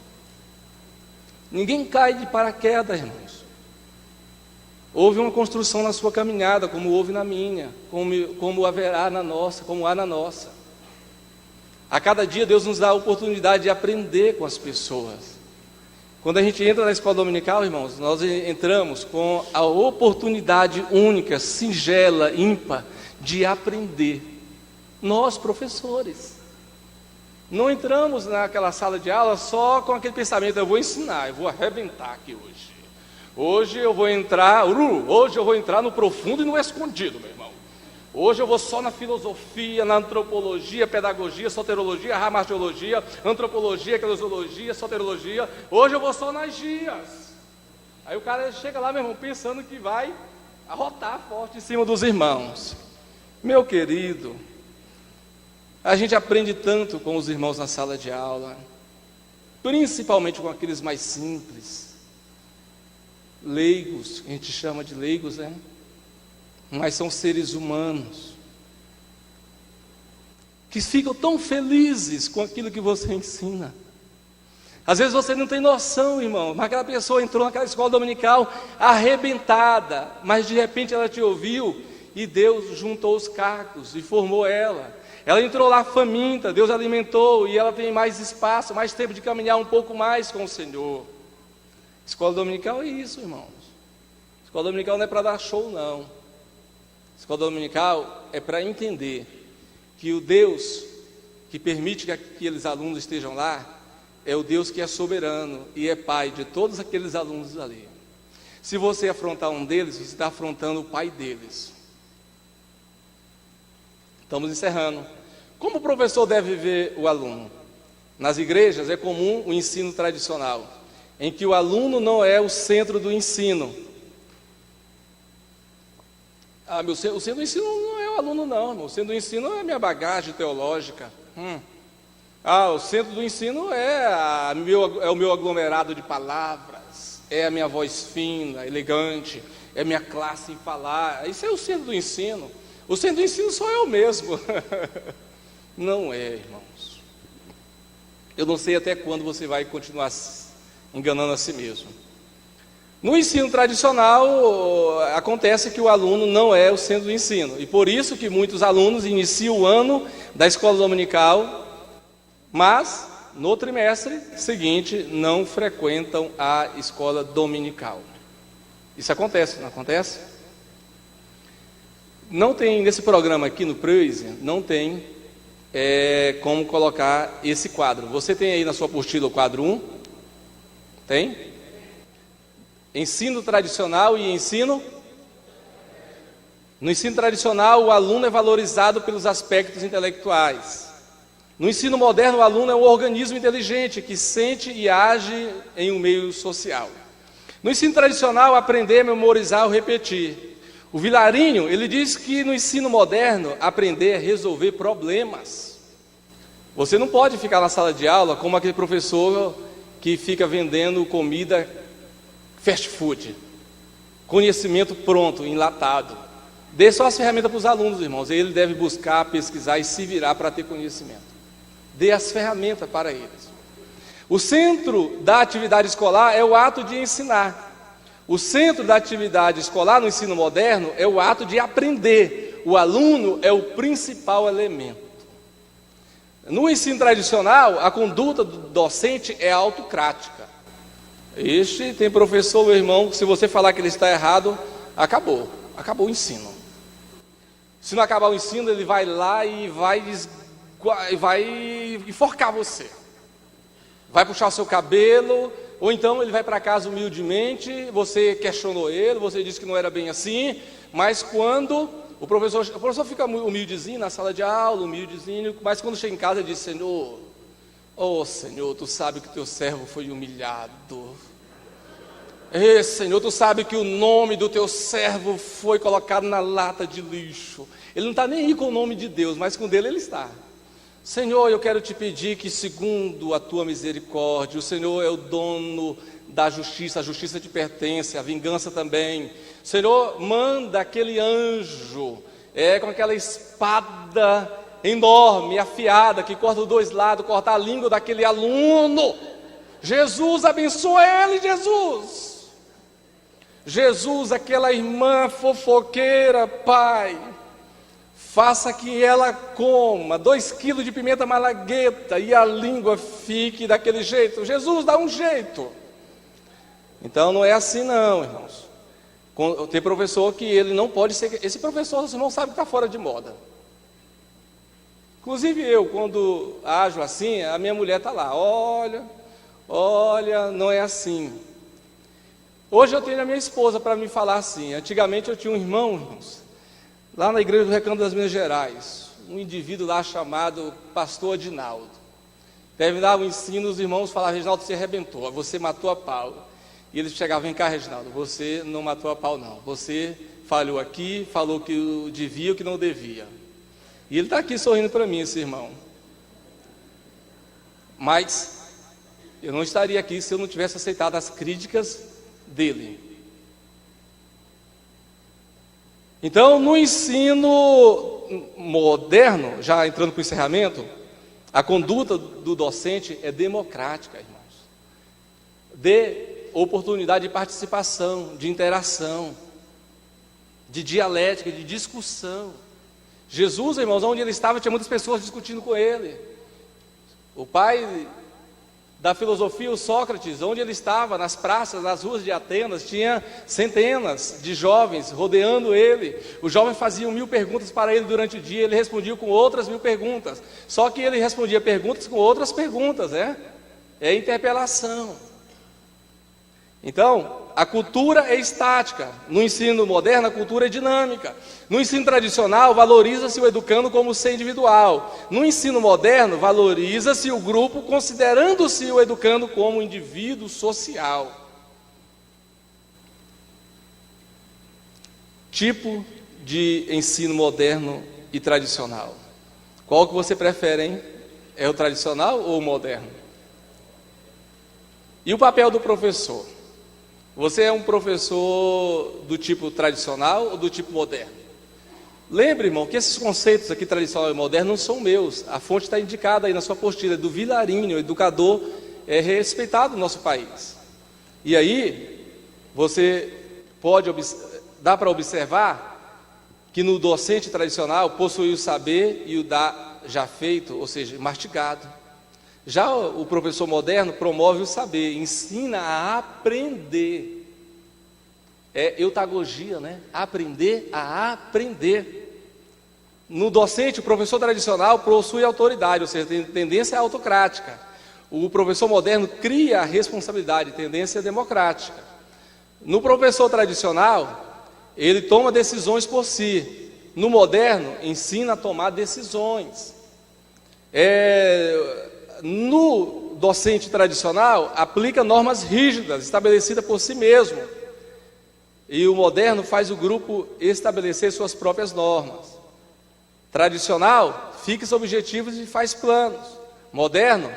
A: Ninguém cai de paraquedas, irmãos. Houve uma construção na sua caminhada, como houve na minha, como haverá na nossa, como há na nossa. A cada dia Deus nos dá a oportunidade de aprender com as pessoas. Quando a gente entra na escola dominical, irmãos, nós entramos com a oportunidade única, singela, ímpar, de aprender. Nós, professores, não entramos naquela sala de aula só com aquele pensamento: eu vou ensinar, eu vou arrebentar aqui hoje. Hoje eu vou entrar no profundo e no escondido, meu irmão. Hoje eu vou só na filosofia, na antropologia, pedagogia, soteriologia, ramartiologia, antropologia, eclesiologia, soteriologia. Hoje eu vou só nas gias. Aí o cara chega lá, meu irmão, pensando que vai arrotar forte em cima dos irmãos. Meu querido, A gente aprende tanto com os irmãos na sala de aula, principalmente com aqueles mais simples, leigos, a gente chama de leigos, né? Mas são seres humanos, que ficam tão felizes com aquilo que você ensina. Às vezes você não tem noção, irmão, mas aquela pessoa entrou naquela escola dominical arrebentada, mas de repente ela te ouviu e Deus juntou os cacos e formou ela. Ela entrou lá faminta, Deus alimentou e ela tem mais espaço, mais tempo de caminhar um pouco mais com o Senhor. Escola dominical é isso, irmãos. Escola dominical não é para dar show, não. Escola dominical é para entender que o Deus que permite que aqueles alunos estejam lá é o Deus que é soberano e é pai de todos aqueles alunos ali. Se você afrontar um deles, você está afrontando o pai deles. Estamos encerrando. Como o professor deve ver o aluno? Nas igrejas é comum o ensino tradicional, em que o aluno não é o centro do ensino. O centro do ensino não é o aluno, não, irmão. O centro do ensino é a minha bagagem teológica. O centro do ensino é o meu aglomerado de palavras, é a minha voz fina, elegante, é a minha classe em falar. Isso é o centro do ensino. O centro do ensino sou eu mesmo. Não é, irmãos. Eu não sei até quando você vai continuar enganando a si mesmo. No ensino tradicional, acontece que o aluno não é o centro do ensino. E por isso que muitos alunos iniciam o ano da escola dominical, mas no trimestre seguinte não frequentam a escola dominical. Isso acontece, não acontece? Não tem, nesse programa aqui no Praise, não tem como colocar esse quadro. Você tem aí na sua apostila o quadro 1? Tem? Ensino tradicional e ensino? No ensino tradicional, o aluno é valorizado pelos aspectos intelectuais. No ensino moderno, o aluno é um organismo inteligente que sente e age em um meio social. No ensino tradicional, aprender é memorizar ou repetir. O Vilarinho, ele diz que no ensino moderno, aprender é resolver problemas. Você não pode ficar na sala de aula como aquele professor que fica vendendo comida fast food, conhecimento pronto, enlatado. Dê só as ferramentas para os alunos, irmãos. Ele deve buscar, pesquisar e se virar para ter conhecimento. Dê as ferramentas para eles. O centro da atividade escolar é o ato de ensinar. O centro da atividade escolar no ensino moderno é o ato de aprender. O aluno é o principal elemento. No ensino tradicional, a conduta do docente é autocrática. Tem professor, meu irmão, que se você falar que ele está errado, acabou o ensino. Se não acabar o ensino, ele vai lá e vai enforcar você. Vai puxar o seu cabelo, ou então ele vai para casa humildemente, você questionou ele, você disse que não era bem assim, mas quando o professor fica humildezinho na sala de aula, humildezinho, mas quando chega em casa ele diz: Senhor, Senhor, tu sabe que teu servo foi humilhado. Senhor, tu sabe que o nome do teu servo foi colocado na lata de lixo. Ele não está nem aí com o nome de Deus, mas com o dele ele está. Senhor, eu quero te pedir que, segundo a tua misericórdia, o Senhor é o dono da justiça, a justiça te pertence, a vingança também. Senhor, manda aquele anjo, com aquela espada enorme, afiada, que corta os dois lados, corta a língua daquele aluno. Jesus, abençoa ele, Jesus, aquela irmã fofoqueira, Pai, faça que ela coma 2 quilos de pimenta malagueta e a língua fique daquele jeito. Jesus, dá um jeito. Então não é assim não, irmãos. Tem professor que ele não pode ser. Esse professor, os irmãos sabem que está fora de moda. Inclusive eu, quando ajo assim, a minha mulher está lá. Olha, não é assim. Hoje eu tenho a minha esposa para me falar assim. Antigamente eu tinha um irmão, irmãos, lá na igreja do Recanto das Minas Gerais, um indivíduo lá chamado pastor Adinaldo. Terminava o ensino, os irmãos falavam: Reginaldo, você arrebentou, você matou a pau. E eles chegavam: vem cá, Reginaldo, você não matou a pau não, você falhou aqui, falou que devia o que não devia. E ele está aqui sorrindo para mim, esse irmão. Mas eu não estaria aqui se eu não tivesse aceitado as críticas dele. Então, no ensino moderno, já entrando para o encerramento, a conduta do docente é democrática, irmãos. Dê oportunidade de participação, de interação, de dialética, de discussão. Jesus, irmãos, onde ele estava, tinha muitas pessoas discutindo com ele. O pai da filosofia, o Sócrates, onde ele estava, nas praças, nas ruas de Atenas, tinha centenas de jovens rodeando ele. Os jovens faziam 1000 perguntas para ele durante o dia, ele respondia com outras 1000 perguntas. Só que ele respondia perguntas com outras perguntas, é interpelação. Então, a cultura é estática. No ensino moderno, a cultura é dinâmica. No ensino tradicional, valoriza-se o educando como ser individual. No ensino moderno, valoriza-se o grupo, considerando-se o educando como indivíduo social. Tipo de ensino moderno e tradicional. Qual que você prefere, hein? É o tradicional ou o moderno? E o papel do professor? Você é um professor do tipo tradicional ou do tipo moderno? Lembre, irmão, que esses conceitos aqui, tradicional e moderno, não são meus. A fonte está indicada aí na sua apostila, é do Vilarinho, educador respeitado no nosso país. E aí, dá para observar que no docente tradicional possui o saber e o dá já feito, ou seja, mastigado. Já o professor moderno promove o saber, ensina a aprender. É eutagogia, Aprender a aprender. No docente, o professor tradicional possui autoridade, ou seja, tem tendência autocrática. O professor moderno cria a responsabilidade, tendência democrática. No professor tradicional, ele toma decisões por si. No moderno, ensina a tomar decisões. No docente tradicional, aplica normas rígidas, estabelecidas por si mesmo. E o moderno faz o grupo estabelecer suas próprias normas. Tradicional, fixa objetivos e faz planos. Moderno,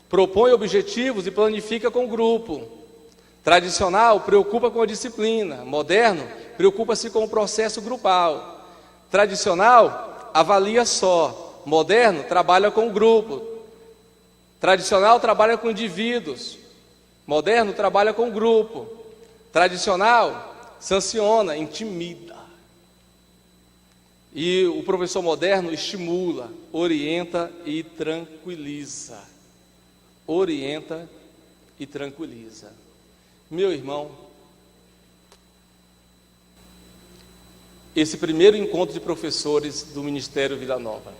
A: propõe objetivos e planifica com o grupo. Tradicional, preocupa com a disciplina. Moderno, preocupa-se com o processo grupal. Tradicional, avalia só. Moderno, trabalha com o grupo. Tradicional, trabalha com indivíduos. Moderno, trabalha com o grupo. Tradicional, sanciona, intimida. E o professor moderno estimula, orienta e tranquiliza. Orienta e tranquiliza. Meu irmão, esse primeiro encontro de professores do Ministério Vila Nova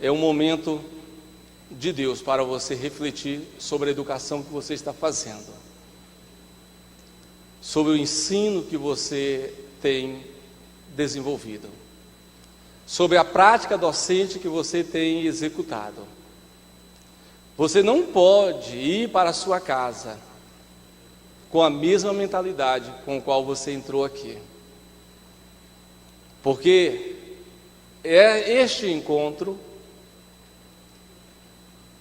A: é um momento de Deus para você refletir sobre a educação que você está fazendo, sobre o ensino que você tem desenvolvido, sobre a prática docente que você tem executado. Você não pode ir para a sua casa com a mesma mentalidade com a qual você entrou aqui, porque este encontro,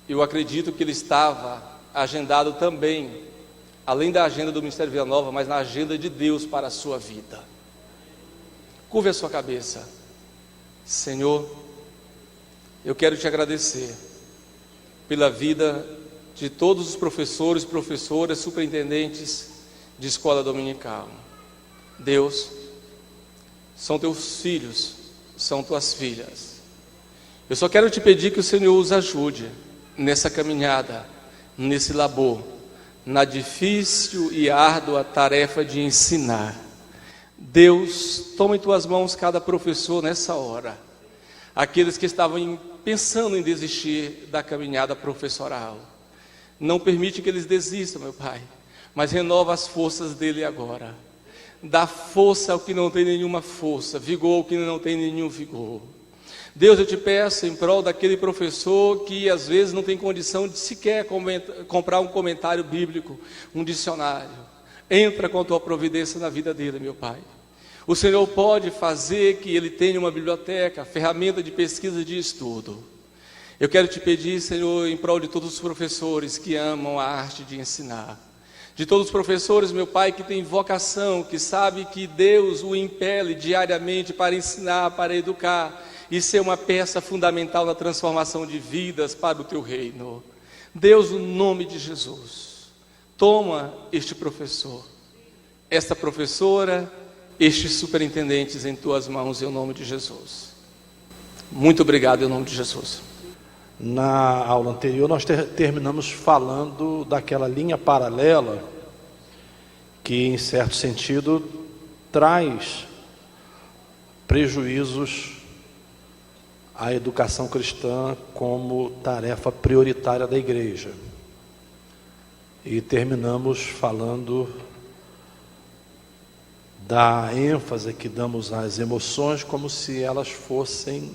A: eu acredito que ele estava agendado também, além da agenda do Ministério Vila Nova, mas na agenda de Deus para a sua vida. Curve a sua cabeça. Senhor, eu quero te agradecer pela vida de todos os professores, professoras, superintendentes de escola dominical. Deus, são teus filhos, são tuas filhas. Eu só quero te pedir que o Senhor os ajude nessa caminhada, nesse labor, na difícil e árdua tarefa de ensinar. Deus, toma em tuas mãos cada professor nessa hora, aqueles que estavam pensando em desistir da caminhada professoral. Não permite que eles desistam, meu Pai, mas renova as forças dele agora. Dá força ao que não tem nenhuma força, vigor ao que não tem nenhum vigor. Deus, eu te peço em prol daquele professor que às vezes não tem condição de sequer comprar um comentário bíblico, um dicionário. Entra com a tua providência na vida dele, meu Pai. O Senhor pode fazer que ele tenha uma biblioteca, ferramenta de pesquisa e de estudo. Eu quero te pedir, Senhor, em prol de todos os professores que amam a arte de ensinar, de todos os professores, meu Pai, que tem vocação, que sabe que Deus o impele diariamente para ensinar, para educar e ser uma peça fundamental na transformação de vidas para o teu reino. Deus, no nome de Jesus, toma este professor, esta professora, estes superintendentes em tuas mãos, em nome de Jesus. Muito obrigado em nome de Jesus.
B: Na aula anterior nós terminamos falando daquela linha paralela que, em certo sentido, traz prejuízos à educação cristã como tarefa prioritária da igreja. E terminamos falando da ênfase que damos às emoções como se elas fossem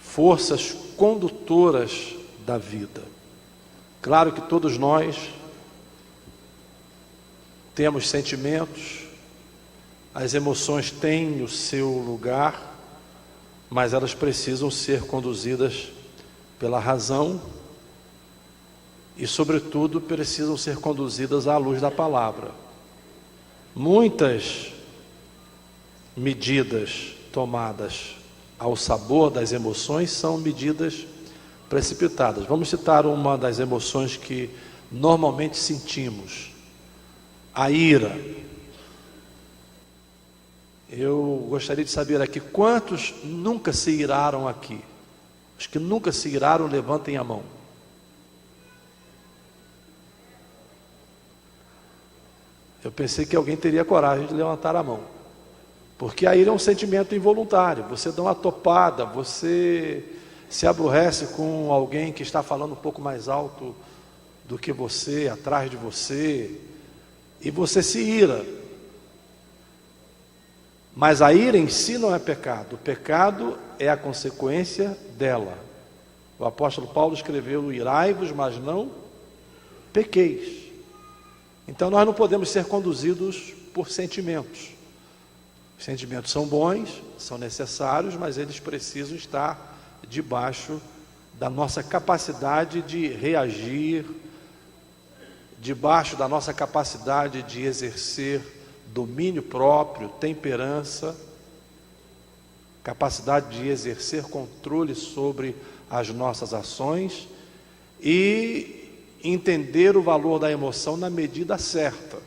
B: forças condutoras da vida. Claro que todos nós temos sentimentos, as emoções têm o seu lugar, mas elas precisam ser conduzidas pela razão e, sobretudo, precisam ser conduzidas à luz da palavra. Muitas medidas tomadas ao sabor das emoções são medidas precipitadas. Vamos citar uma das emoções que normalmente sentimos: a ira. Eu gostaria de saber aqui, quantos nunca se iraram aqui? Os que nunca se iraram, levantem a mão. Eu pensei que alguém teria coragem de levantar a mão, porque a ira é um sentimento involuntário. Você dá uma topada, você se aborrece com alguém que está falando um pouco mais alto do que você, atrás de você, e você se ira. Mas a ira em si não é pecado, o pecado é a consequência dela. O apóstolo Paulo escreveu: irai-vos, mas não pequeis. Então nós não podemos ser conduzidos por sentimentos. Os sentimentos são bons, são necessários, mas eles precisam estar debaixo da nossa capacidade de reagir, debaixo da nossa capacidade de exercer domínio próprio, temperança, capacidade de exercer controle sobre as nossas ações e entender o valor da emoção na medida certa.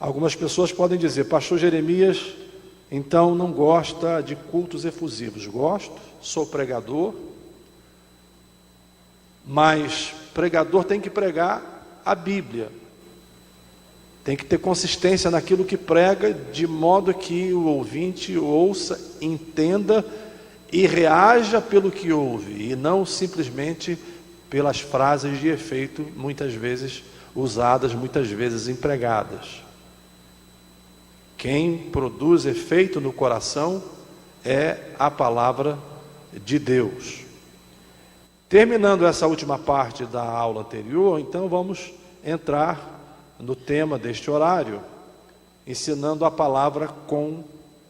B: Algumas pessoas podem dizer: pastor Jeremias, então não gosta de cultos efusivos. Gosto, sou pregador, mas pregador tem que pregar a Bíblia, tem que ter consistência naquilo que prega, de modo que o ouvinte ouça, entenda e reaja pelo que ouve, e não simplesmente pelas frases de efeito, muitas vezes usadas, muitas vezes empregadas. Quem produz efeito no coração é a palavra de Deus. Terminando essa última parte da aula anterior, então vamos entrar no tema deste horário, ensinando a palavra com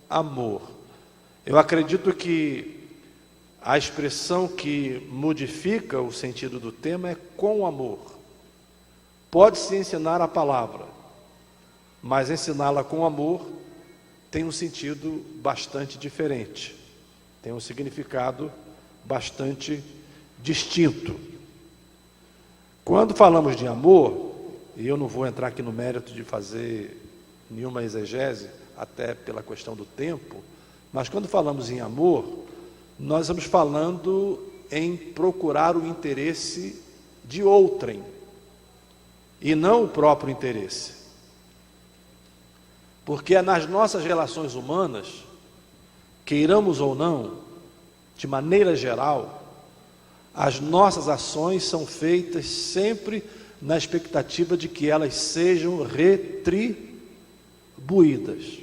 B: amor. Eu acredito que a expressão que modifica o sentido do tema é com amor. Pode-se ensinar a palavra, mas ensiná-la com amor tem um sentido bastante diferente, tem um significado bastante distinto. Quando falamos de amor, e eu não vou entrar aqui no mérito de fazer nenhuma exegese, até pela questão do tempo, mas quando falamos em amor, nós estamos falando em procurar o interesse de outrem, e não o próprio interesse. Porque é nas nossas relações humanas, queiramos ou não, de maneira geral, as nossas ações são feitas sempre na expectativa de que elas sejam retribuídas.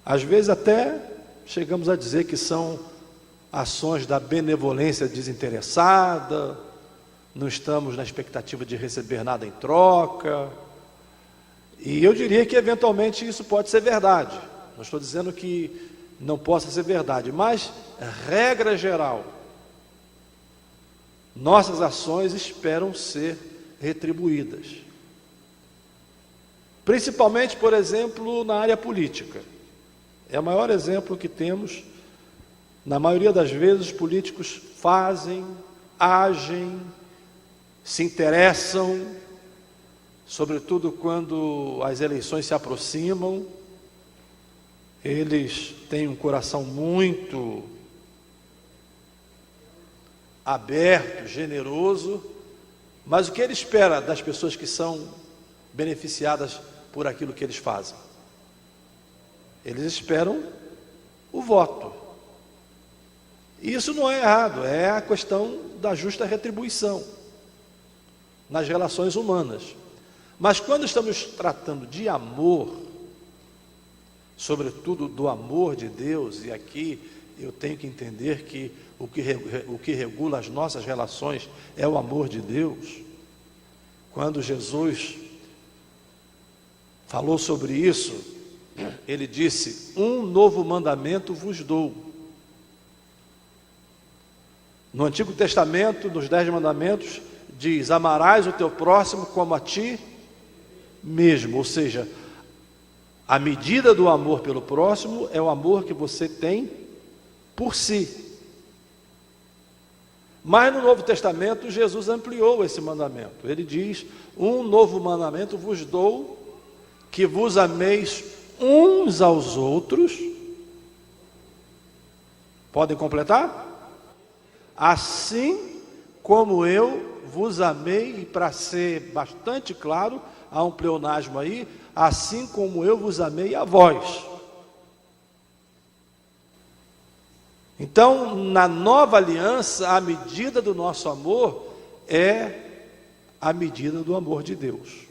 B: Às vezes até chegamos a dizer que são ações da benevolência desinteressada, não estamos na expectativa de receber nada em troca. E eu diria que eventualmente isso pode ser verdade. Não estou dizendo que não possa ser verdade, mas, regra geral, nossas ações esperam ser retribuídas. Principalmente, por exemplo, na área política. É o maior exemplo que temos. Na maioria das vezes, os políticos fazem, agem, se interessam, sobretudo quando as eleições se aproximam. Eles têm um coração muito aberto, generoso, mas o que ele espera das pessoas que são beneficiadas por aquilo que eles fazem? Eles esperam o voto. E isso não é errado, é a questão da justa retribuição nas relações humanas. Mas quando estamos tratando de amor, sobretudo do amor de Deus, e aqui eu tenho que entender que o que regula as nossas relações é o amor de Deus. Quando Jesus falou sobre isso, ele disse: um novo mandamento vos dou. No Antigo Testamento, nos 10 mandamentos, diz: amarás o teu próximo como a ti mesmo. Ou seja, a medida do amor pelo próximo é o amor que você tem por si. Mas no Novo Testamento, Jesus ampliou esse mandamento. Ele diz: um novo mandamento vos dou, que vos ameis uns aos outros. Podem completar? Assim como eu vos amei, e para ser bastante claro, há um pleonasmo aí, assim como eu vos amei a vós. Então, na nova aliança, a medida do nosso amor é a medida do amor de Deus.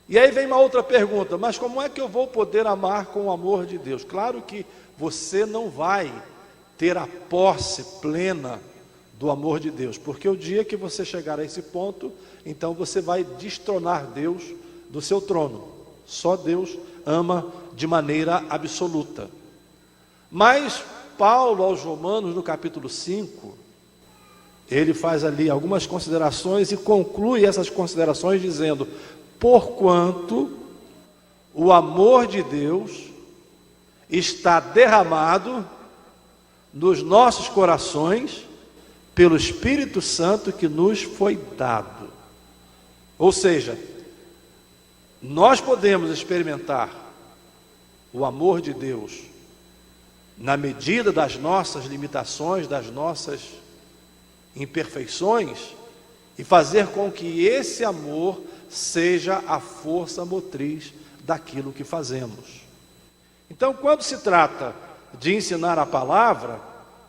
B: E aí vem uma outra pergunta: mas como é que eu vou poder amar com o amor de Deus? Claro que você não vai ter a posse plena do amor de Deus, porque o dia que você chegar a esse ponto, então você vai destronar Deus do seu trono. Só Deus ama de maneira absoluta. Mas Paulo, aos Romanos, no capítulo 5, ele faz ali algumas considerações e conclui essas considerações dizendo: porquanto o amor de Deus está derramado nos nossos corações pelo Espírito Santo que nos foi dado. Ou seja, nós podemos experimentar o amor de Deus na medida das nossas limitações, das nossas imperfeições, e fazer com que esse amor seja a força motriz daquilo que fazemos. Então, quando se trata de ensinar a palavra,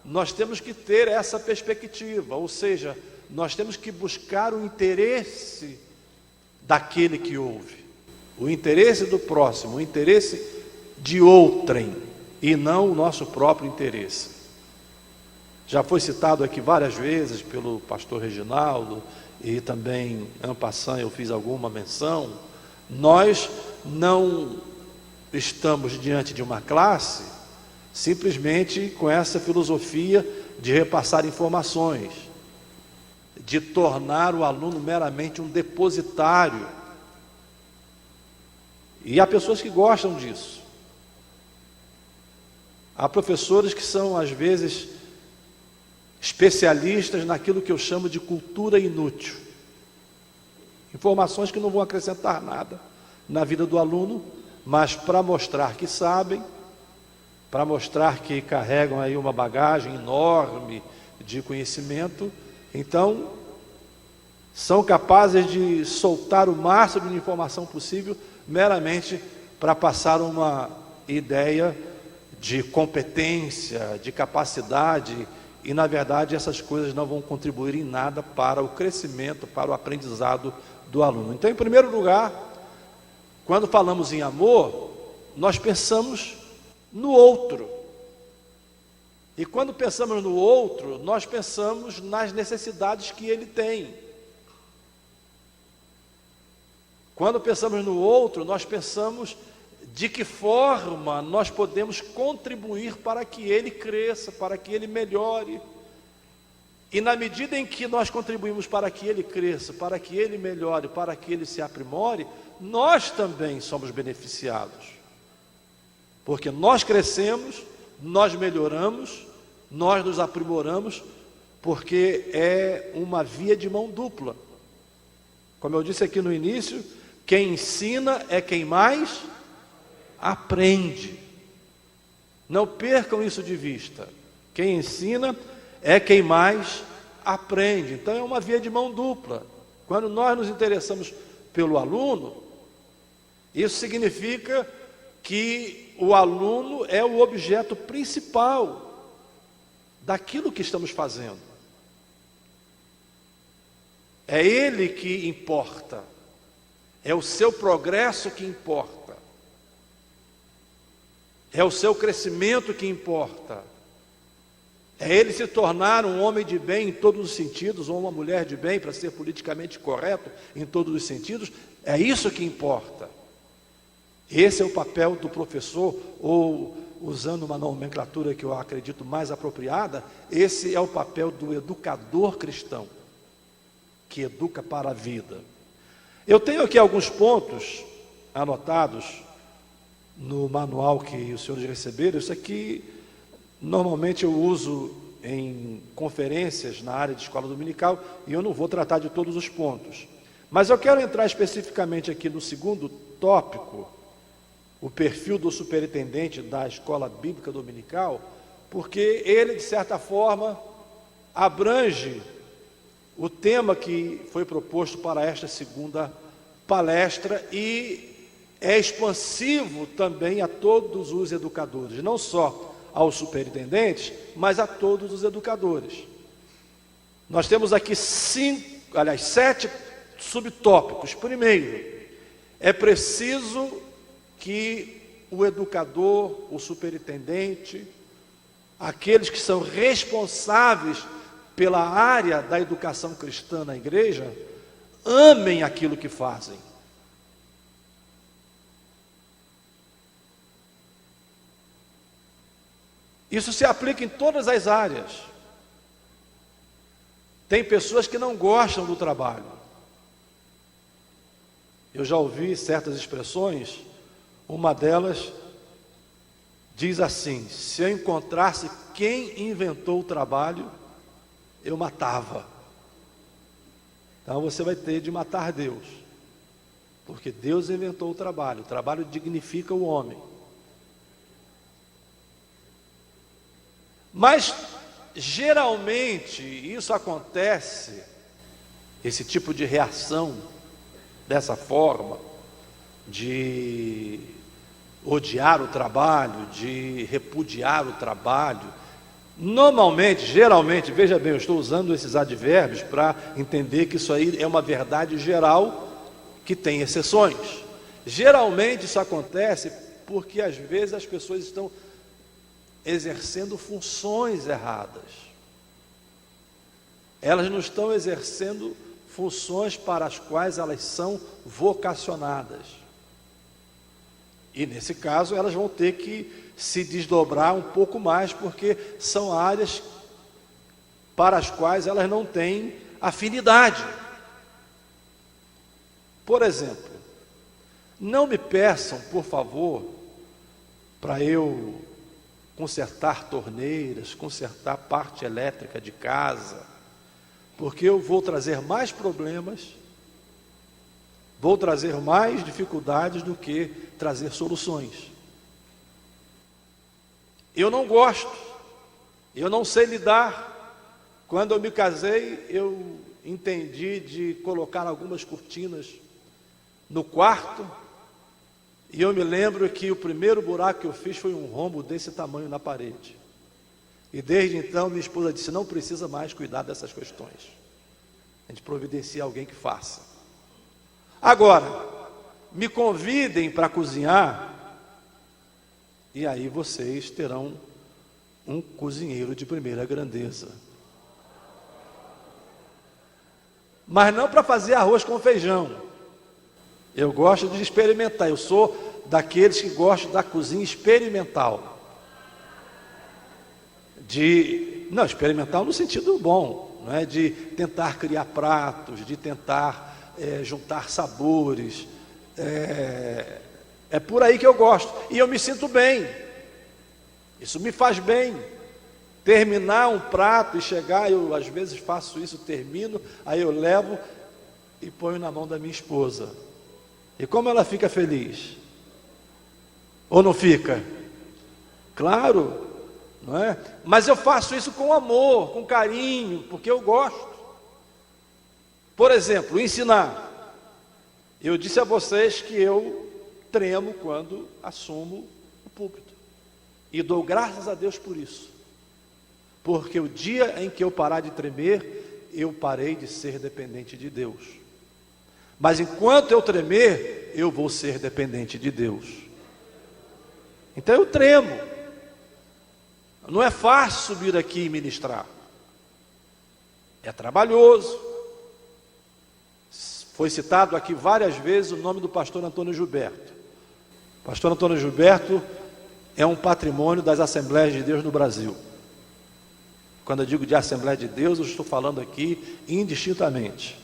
B: nós temos que ter essa perspectiva, ou seja, nós temos que buscar o interesse daquele que ouve, o interesse do próximo, o interesse de outrem, e não o nosso próprio interesse. Já foi citado aqui várias vezes pelo pastor Reginaldo, e também, en passant, eu fiz alguma menção. Nós não estamos diante de uma classe simplesmente com essa filosofia de repassar informações, de tornar o aluno meramente um depositário. E há pessoas que gostam disso. Há professores que são, às vezes, especialistas naquilo que eu chamo de cultura inútil. Informações que não vão acrescentar nada na vida do aluno, mas para mostrar que sabem, para mostrar que carregam aí uma bagagem enorme de conhecimento, então são capazes de soltar o máximo de informação possível meramente para passar uma ideia de competência, de capacidade, e na verdade essas coisas não vão contribuir em nada para o crescimento, para o aprendizado do aluno. Então, em primeiro lugar, quando falamos em amor, nós pensamos no outro. E quando pensamos no outro, nós pensamos nas necessidades que ele tem. Quando pensamos no outro, nós pensamos de que forma nós podemos contribuir para que ele cresça, para que ele melhore. E na medida em que nós contribuímos para que ele cresça, para que ele melhore, para que ele se aprimore, nós também somos beneficiados. Porque nós crescemos, nós melhoramos, nós nos aprimoramos, porque é uma via de mão dupla. Como eu disse aqui no início, quem ensina é quem mais aprende. Não percam isso de vista. Quem ensina é quem mais aprende. Então é uma via de mão dupla. Quando nós nos interessamos pelo aluno, isso significa que o aluno é o objeto principal daquilo que estamos fazendo. É ele que importa. É o seu progresso que importa. É o seu crescimento que importa. É ele se tornar um homem de bem em todos os sentidos, ou uma mulher de bem, para ser politicamente correto em todos os sentidos. É isso que importa. Esse é o papel do professor, ou, usando uma nomenclatura que eu acredito mais apropriada, esse é o papel do educador cristão, que educa para a vida. Eu tenho aqui alguns pontos anotados no manual que os senhores receberam. Isso aqui, normalmente eu uso em conferências na área de escola dominical, e eu não vou tratar de todos os pontos. Mas eu quero entrar especificamente aqui no segundo tópico, o perfil do superintendente da escola bíblica dominical, porque ele, de certa forma, abrange o tema que foi proposto para esta segunda palestra e é expansivo também a todos os educadores, não só aos superintendentes, mas a todos os educadores. Nós temos aqui 7 subtópicos. Primeiro, é preciso que o educador, o superintendente, aqueles que são responsáveis pela área da educação cristã na igreja, amem aquilo que fazem. Isso se aplica em todas as áreas. Tem pessoas que não gostam do trabalho. Eu já ouvi certas expressões, uma delas diz assim: se eu encontrasse quem inventou o trabalho, eu matava. Então você vai ter de matar Deus, porque Deus inventou o trabalho dignifica o homem. Mas geralmente isso acontece, esse tipo de reação, dessa forma, de odiar o trabalho, de repudiar o trabalho, normalmente, geralmente, veja bem, eu estou usando esses advérbios para entender que isso aí é uma verdade geral, que tem exceções. Geralmente isso acontece porque às vezes as pessoas estão exercendo funções erradas. Elas não estão exercendo funções para as quais elas são vocacionadas. E nesse caso elas vão ter que se desdobrar um pouco mais, porque são áreas para as quais elas não têm afinidade. Por exemplo, não me peçam, por favor, para eu consertar torneiras, consertar parte elétrica de casa, porque eu vou trazer mais problemas, vou trazer mais dificuldades do que trazer soluções. Eu não gosto, eu não sei lidar. Quando eu me casei, eu entendi de colocar algumas cortinas no quarto, e eu me lembro que o primeiro buraco que eu fiz foi um rombo desse tamanho na parede. E desde então minha esposa disse: não precisa mais cuidar dessas questões, a gente providencia alguém que faça. Agora, me convidem para cozinhar, e aí vocês terão um cozinheiro de primeira grandeza. Mas não para fazer arroz com feijão. Eu gosto de experimentar. Eu sou daqueles que gostam da cozinha experimental. Não, experimental no sentido bom, não é? De tentar criar pratos, de tentar juntar sabores. É por aí que eu gosto. E eu me sinto bem. Isso me faz bem. Terminar um prato e chegar, eu às vezes faço isso, termino, aí eu levo e ponho na mão da minha esposa. E como ela fica feliz? Ou não fica? Claro, não é? Mas eu faço isso com amor, com carinho, porque eu gosto. Por exemplo, ensinar. Eu disse a vocês que eu tremo quando assumo o púlpito. E dou graças a Deus por isso. Porque o dia em que eu parar de tremer, eu parei de ser dependente de Deus. Mas enquanto eu tremer, eu vou ser dependente de Deus. Então eu tremo. Não é fácil subir aqui e ministrar. É trabalhoso. Foi citado aqui várias vezes o nome do pastor Antônio Gilberto. O pastor Antônio Gilberto é um patrimônio das Assembleias de Deus no Brasil. Quando eu digo de Assembleia de Deus, eu estou falando aqui indistintamente.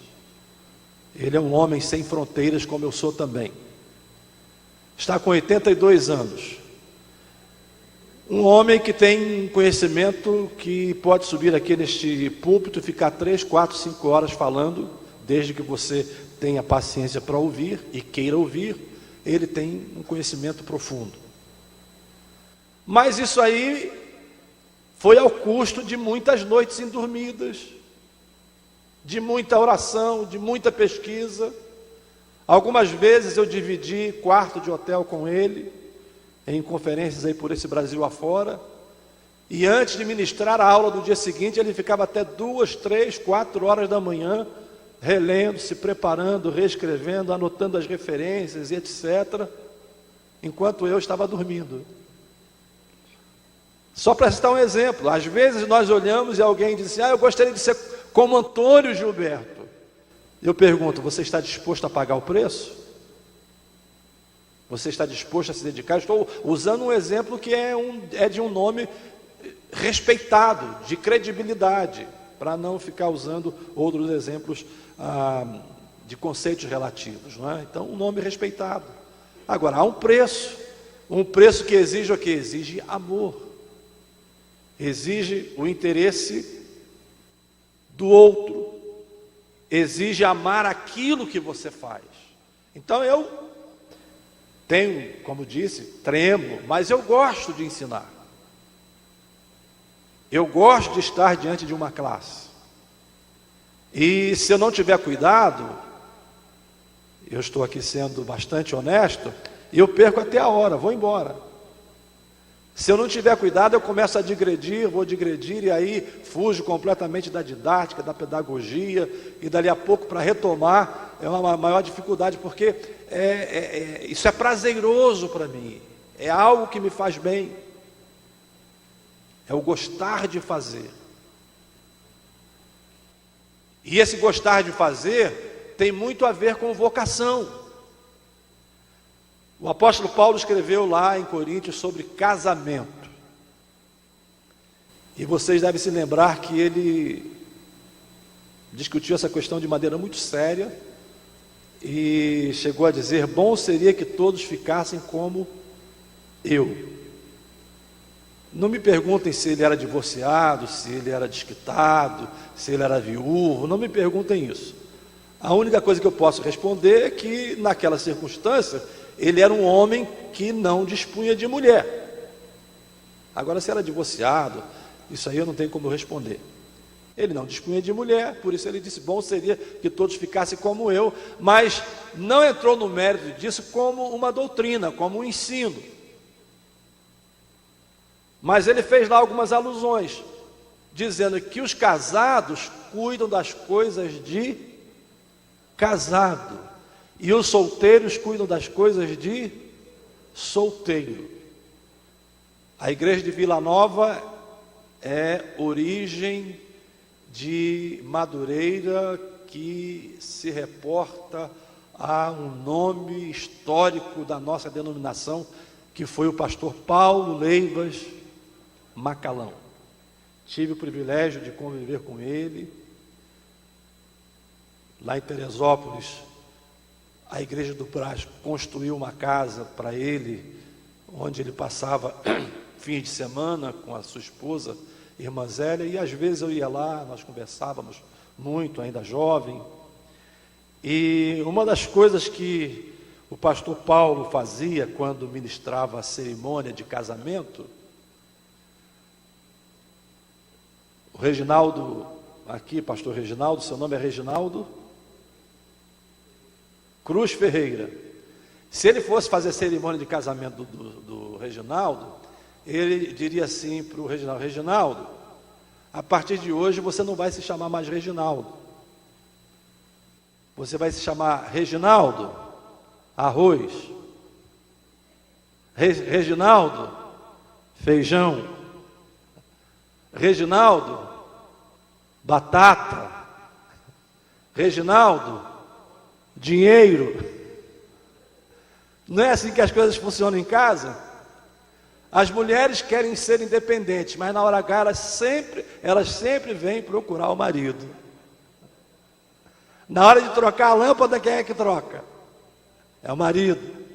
B: Ele é um homem sem fronteiras, como eu sou também. Está com 82 anos. Um homem que tem um conhecimento que pode subir aqui neste púlpito e ficar 3, 4, 5 horas falando, desde que você tenha paciência para ouvir e queira ouvir. Ele tem um conhecimento profundo. Mas isso aí foi ao custo de muitas noites indormidas, de muita oração, de muita pesquisa. Algumas vezes eu dividi quarto de hotel com ele, em conferências aí por esse Brasil afora, e antes de ministrar a aula do dia seguinte, ele ficava até 2, 3, 4 horas da manhã, relendo, se preparando, reescrevendo, anotando as referências e etc., enquanto eu estava dormindo. Só para citar um exemplo, às vezes nós olhamos e alguém diz assim, eu gostaria de ser como Antônio Gilberto. Eu pergunto, você está disposto a pagar o preço? Você está disposto a se dedicar? Estou usando um exemplo que é de um nome respeitado, de credibilidade, para não ficar usando outros exemplos de conceitos relativos, não é? Então, um nome respeitado. Agora, há um preço que exige o quê? Exige amor. Exige o interesse do outro, exige amar aquilo que você faz. Então eu tenho, como disse, tremo, mas eu gosto de ensinar. Eu gosto de estar diante de uma classe. E se eu não tiver cuidado, eu estou aqui sendo bastante honesto, eu perco até a hora, vou embora. Se eu não tiver cuidado, eu começo a vou digredir, e aí fujo completamente da didática, da pedagogia, e dali a pouco, para retomar, é uma maior dificuldade, porque isso é prazeroso para mim, é algo que me faz bem, é o gostar de fazer. E esse gostar de fazer tem muito a ver com vocação. O apóstolo Paulo escreveu lá em Coríntios sobre casamento. E vocês devem se lembrar que ele discutiu essa questão de maneira muito séria e chegou a dizer, bom seria que todos ficassem como eu. Não me perguntem se ele era divorciado, se ele era desquitado, se ele era viúvo, não me perguntem isso. A única coisa que eu posso responder é que naquela circunstância ele era um homem que não dispunha de mulher. Agora, se era divorciado, isso aí eu não tenho como responder. Ele não dispunha de mulher, por isso ele disse, bom seria que todos ficassem como eu, mas não entrou no mérito disso como uma doutrina, como um ensino. Mas ele fez lá algumas alusões, dizendo que os casados cuidam das coisas de casado, e os solteiros cuidam das coisas de solteiro. A igreja de Vila Nova é origem de Madureira, que se reporta a um nome histórico da nossa denominação, que foi o pastor Paulo Leivas Macalão. Tive o privilégio de conviver com ele. Lá em Teresópolis, a Igreja do Brás construiu uma casa para ele, onde ele passava fins de semana com a sua esposa, irmã Zélia, e às vezes eu ia lá, nós conversávamos muito, ainda jovem. E uma das coisas que o pastor Paulo fazia quando ministrava a cerimônia de casamento, o Reginaldo, aqui, pastor Reginaldo, seu nome é Reginaldo Cruz Ferreira. Se ele fosse fazer cerimônia de casamento do Reginaldo, ele diria assim para o Reginaldo: Reginaldo, a partir de hoje você não vai se chamar mais Reginaldo, você vai se chamar Reginaldo Arroz, Reginaldo Feijão, Reginaldo Batata, Reginaldo Dinheiro. Não é assim que as coisas funcionam em casa? As mulheres querem ser independentes, mas na hora H elas sempre vêm procurar o marido. Na hora de trocar a lâmpada, quem é que troca? É o marido.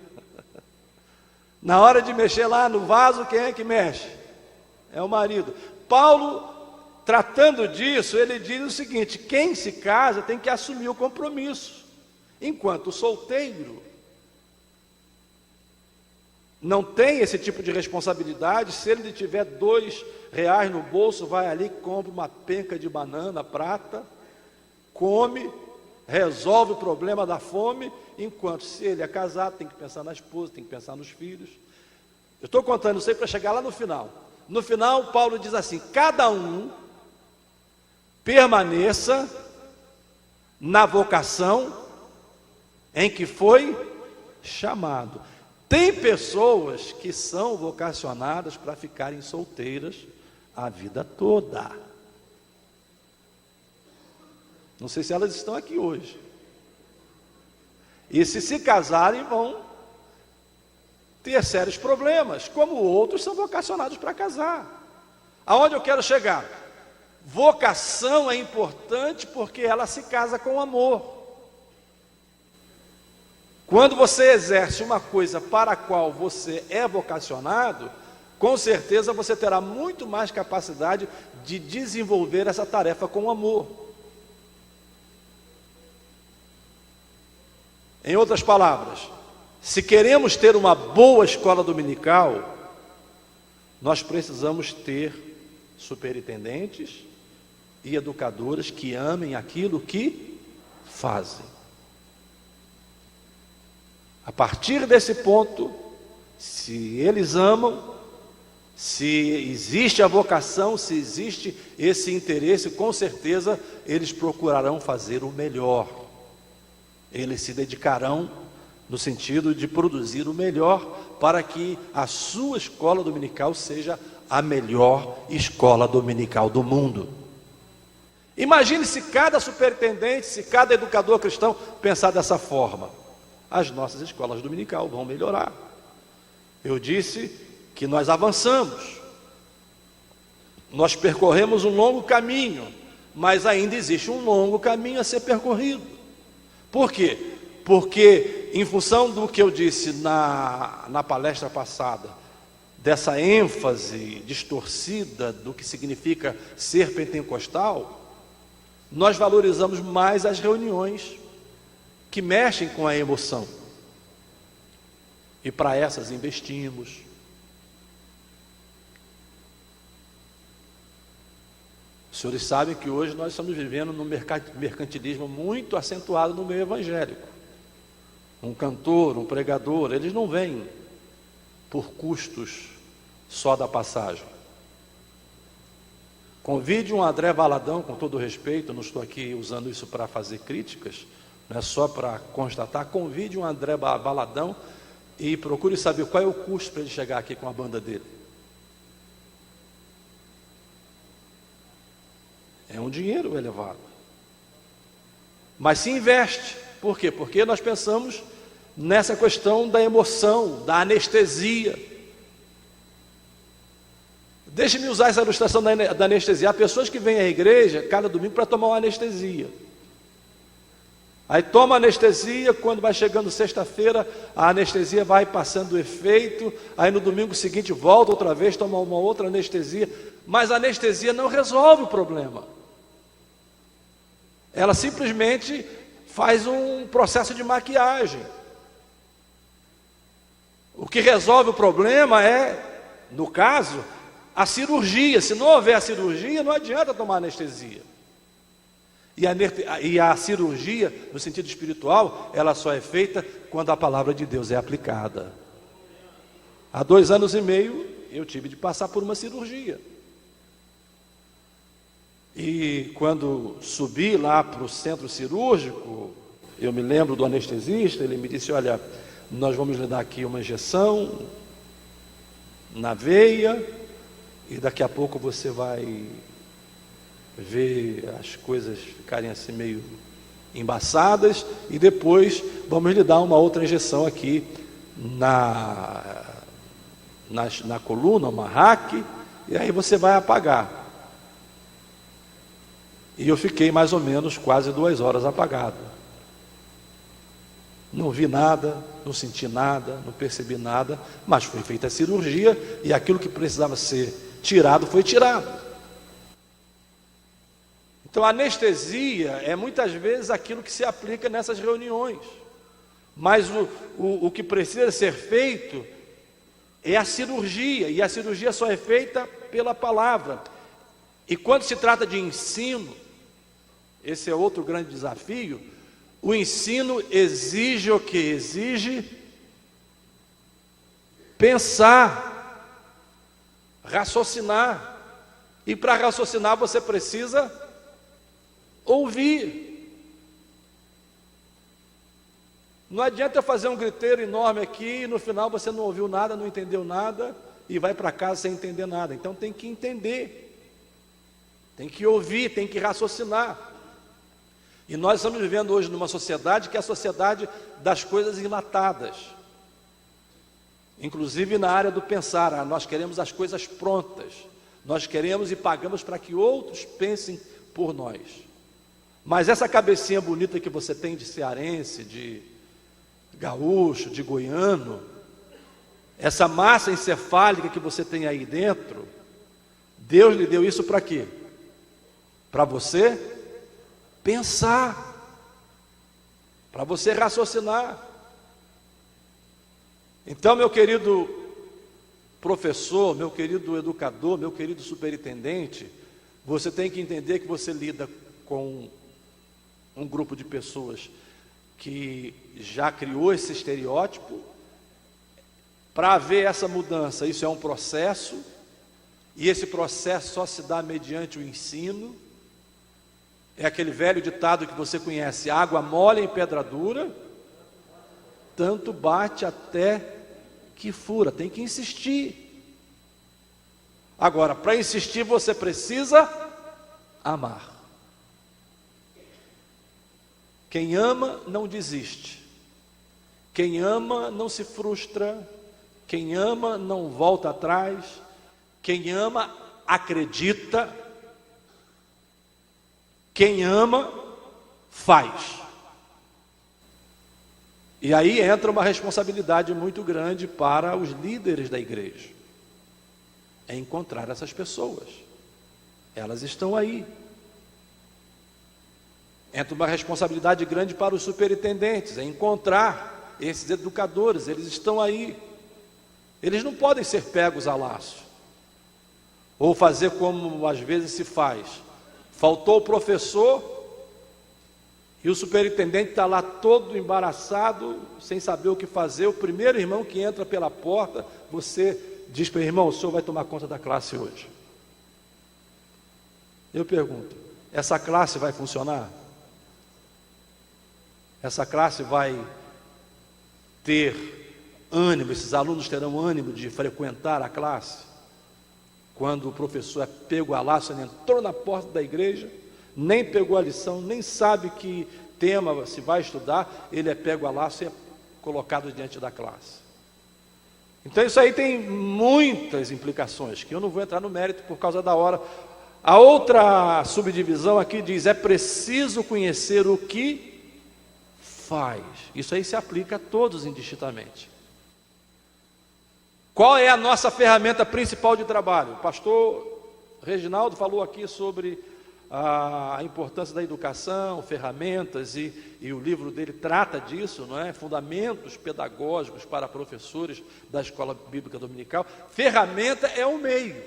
B: Na hora de mexer lá no vaso, quem é que mexe? É o marido. Paulo, tratando disso, ele diz o seguinte: quem se casa tem que assumir o compromisso, enquanto o solteiro não tem esse tipo de responsabilidade. Se ele tiver R$2 no bolso, vai ali, compra uma penca de banana prata, come, resolve o problema da fome. Enquanto, se ele é casado, tem que pensar na esposa, tem que pensar nos filhos. Eu estou contando isso aí para chegar lá no final. No final, Paulo diz assim: cada um permaneça na vocação em que foi chamado. Tem pessoas que são vocacionadas para ficarem solteiras a vida toda. Não sei se elas estão aqui hoje. E se casarem, vão ter sérios problemas, como outros são vocacionados para casar. Aonde eu quero chegar? Vocação é importante porque ela se casa com amor. Quando você exerce uma coisa para a qual você é vocacionado, com certeza você terá muito mais capacidade de desenvolver essa tarefa com amor. Em outras palavras, se queremos ter uma boa escola dominical, nós precisamos ter superintendentes e educadoras que amem aquilo que fazem. A partir desse ponto, se eles amam, se existe a vocação, se existe esse interesse, com certeza eles procurarão fazer o melhor. Eles se dedicarão no sentido de produzir o melhor para que a sua escola dominical seja a melhor escola dominical do mundo. Imagine se cada superintendente, se cada educador cristão pensar dessa forma. As nossas escolas dominical vão melhorar. Eu disse que nós avançamos, nós percorremos um longo caminho, mas ainda existe um longo caminho a ser percorrido. Por quê? Porque, em função do que eu disse na palestra passada, dessa ênfase distorcida do que significa ser pentecostal, nós valorizamos mais as reuniões que mexem com a emoção. E para essas investimos. Os senhores sabem que hoje nós estamos vivendo num mercantilismo muito acentuado no meio evangélico. Um cantor, um pregador, eles não vêm por custos só da passagem. Convide um André Valadão, com todo respeito, não estou aqui usando isso para fazer críticas, não é só para constatar. Convide um André Valadão e procure saber qual é o custo para ele chegar aqui com a banda dele. É um dinheiro elevado. Mas se investe. Por quê? Porque nós pensamos nessa questão da emoção, da anestesia. Deixe-me usar essa ilustração da anestesia. Há pessoas que vêm à igreja cada domingo para tomar uma anestesia. Aí toma anestesia, quando vai chegando sexta-feira, a anestesia vai passando o efeito, aí no domingo seguinte volta outra vez, toma uma outra anestesia, mas a anestesia não resolve o problema. Ela simplesmente faz um processo de maquiagem. O que resolve o problema é, no caso, a cirurgia. Se não houver a cirurgia, não adianta tomar anestesia. E a cirurgia, no sentido espiritual, ela só é feita quando a palavra de Deus é aplicada. Há 2 anos e meio, eu tive de passar por uma cirurgia. E quando subi lá para o centro cirúrgico, eu me lembro do anestesista, ele me disse: olha, nós vamos lhe dar aqui uma injeção na veia, e daqui a pouco você vai ver as coisas ficarem assim meio embaçadas, e depois vamos lhe dar uma outra injeção aqui na coluna, uma hack, e aí você vai apagar. E eu fiquei mais ou menos quase 2 horas apagado. Não vi nada, não senti nada, não percebi nada, mas foi feita a cirurgia e aquilo que precisava ser tirado foi tirado. Então a anestesia é muitas vezes aquilo que se aplica nessas reuniões, mas o que precisa ser feito é a cirurgia, e a cirurgia só é feita pela palavra. E quando se trata de ensino, esse é outro grande desafio. O ensino exige o que? Exige pensar, raciocinar, e para raciocinar você precisa ouvir. Não adianta fazer um griteiro enorme aqui e no final você não ouviu nada, não entendeu nada e vai para casa sem entender nada. Então tem que entender, tem que ouvir, tem que raciocinar. E nós estamos vivendo hoje numa sociedade que é a sociedade das coisas enlatadas. Inclusive na área do pensar, nós queremos as coisas prontas. Nós queremos e pagamos para que outros pensem por nós. Mas essa cabecinha bonita que você tem de cearense, de gaúcho, de goiano, essa massa encefálica que você tem aí dentro, Deus lhe deu isso para quê? Para você pensar, para você raciocinar. Então, meu querido professor, meu querido educador, meu querido superintendente, você tem que entender que você lida com um grupo de pessoas que já criou esse estereótipo. Para haver essa mudança, isso é um processo, e esse processo só se dá mediante o ensino. É aquele velho ditado que você conhece: água mole em pedra dura, tanto bate até que fura. Tem que insistir. Agora, para insistir você precisa amar. Quem ama não desiste. Quem ama não se frustra. Quem ama não volta atrás. Quem ama acredita. Quem ama faz. E aí entra uma responsabilidade muito grande para os líderes da igreja. É encontrar essas pessoas. Elas estão aí. Entra uma responsabilidade grande para os superintendentes, é encontrar esses educadores, eles estão aí. Eles não podem ser pegos a laço, ou fazer como às vezes se faz. Faltou o professor e o superintendente está lá todo embaraçado, sem saber o que fazer. O primeiro irmão que entra pela porta, você diz para o irmão: o senhor vai tomar conta da classe hoje. Eu pergunto: essa classe vai funcionar? Essa classe vai ter ânimo, esses alunos terão ânimo de frequentar a classe? quando o professor é pego a laço, ele entrou na porta da igreja, nem pegou a lição, nem sabe que tema se vai estudar, ele é pego a laço e é colocado diante da classe. Então isso aí tem muitas implicações, que eu não vou entrar no mérito por causa da hora. A outra subdivisão aqui diz: é preciso conhecer o que faz. Isso aí se aplica a todos indistintamente. Qual é a nossa ferramenta principal de trabalho? O pastor Reginaldo falou aqui sobre a importância da educação, ferramentas, e o livro dele trata disso, não é? Fundamentos pedagógicos para professores da Escola Bíblica Dominical. Ferramenta é o meio.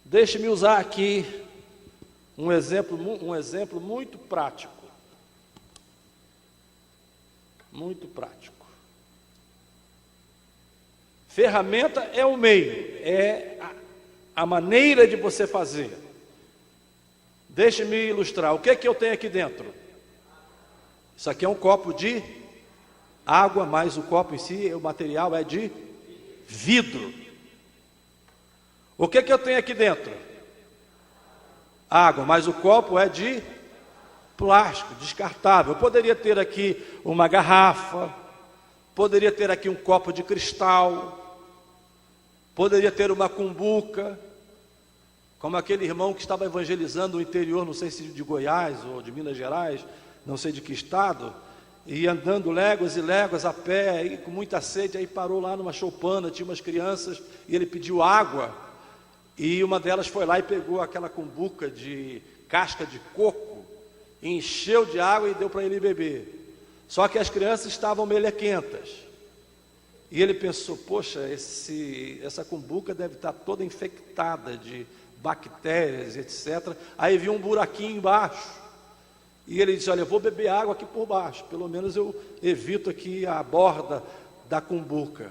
B: Deixe-me usar aqui um exemplo muito prático. Muito prático. Ferramenta é o meio, é a maneira de você fazer. Deixe-me ilustrar. O que é que eu tenho aqui dentro? Isso aqui é um copo de água, mas o copo em si, o material é de vidro. O que é que eu tenho aqui dentro? Água, mas o copo é de plástico, descartável. Eu poderia ter aqui uma garrafa, poderia ter aqui um copo de cristal, poderia ter uma cumbuca, como aquele irmão que estava evangelizando o interior, não sei se de Goiás ou de Minas Gerais, não sei de que estado, e andando léguas e léguas a pé, e com muita sede, aí parou lá numa choupana, tinha umas crianças, e ele pediu água, e uma delas foi lá e pegou aquela cumbuca de casca de coco, encheu de água e deu para ele beber. Só que as crianças estavam melequentas, e ele pensou: poxa, essa cumbuca deve estar toda infectada de bactérias, etc. Aí viu um buraquinho embaixo, e ele disse: olha, eu vou beber água aqui por baixo, pelo menos eu evito aqui a borda da cumbuca.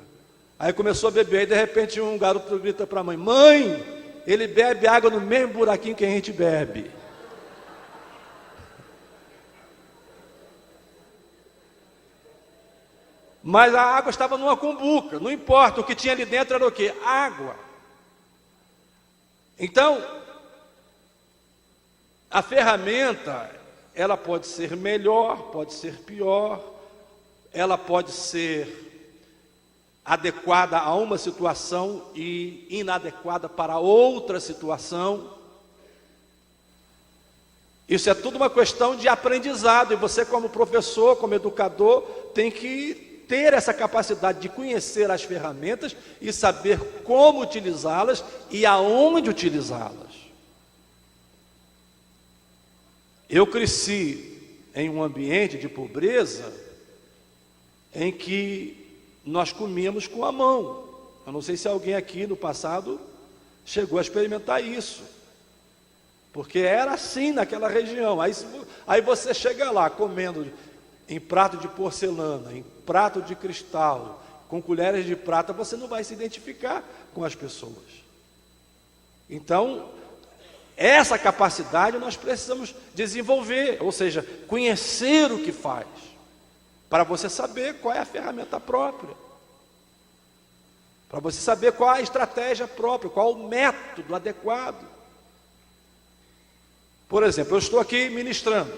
B: Aí começou a beber, e de repente um garoto grita para a mãe: mãe, ele bebe água no mesmo buraquinho que a gente bebe. Mas a água estava numa cumbuca, não importa, o que tinha ali dentro era o quê? Água. Então, a ferramenta, ela pode ser melhor, pode ser pior, ela pode ser adequada a uma situação e inadequada para outra situação. Isso é tudo uma questão de aprendizado, e você, como professor, como educador, tem que ter essa capacidade de conhecer as ferramentas e saber como utilizá-las e aonde utilizá-las. Eu cresci em um ambiente de pobreza em que nós comíamos com a mão. Eu não sei se alguém aqui no passado chegou a experimentar isso, porque era assim naquela região. Aí você chega lá comendo em prato de porcelana, em prato de cristal, com colheres de prata, você não vai se identificar com as pessoas. Então, essa capacidade nós precisamos desenvolver, ou seja, conhecer o que faz, para você saber qual é a ferramenta própria, para você saber qual a estratégia própria, qual o método adequado. Por exemplo, eu estou aqui ministrando,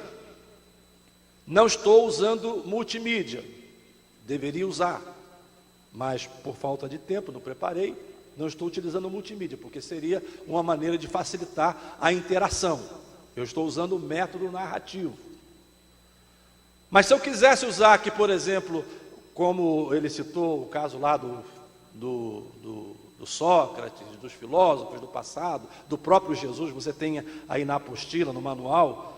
B: não estou usando multimídia, deveria usar, mas por falta de tempo, não preparei, não estou utilizando multimídia, porque seria uma maneira de facilitar a interação. Eu estou usando o método narrativo. Mas se eu quisesse usar aqui, por exemplo, como ele citou o caso lá do Sócrates, dos filósofos do passado, do próprio Jesus, você tem aí na apostila, no manual,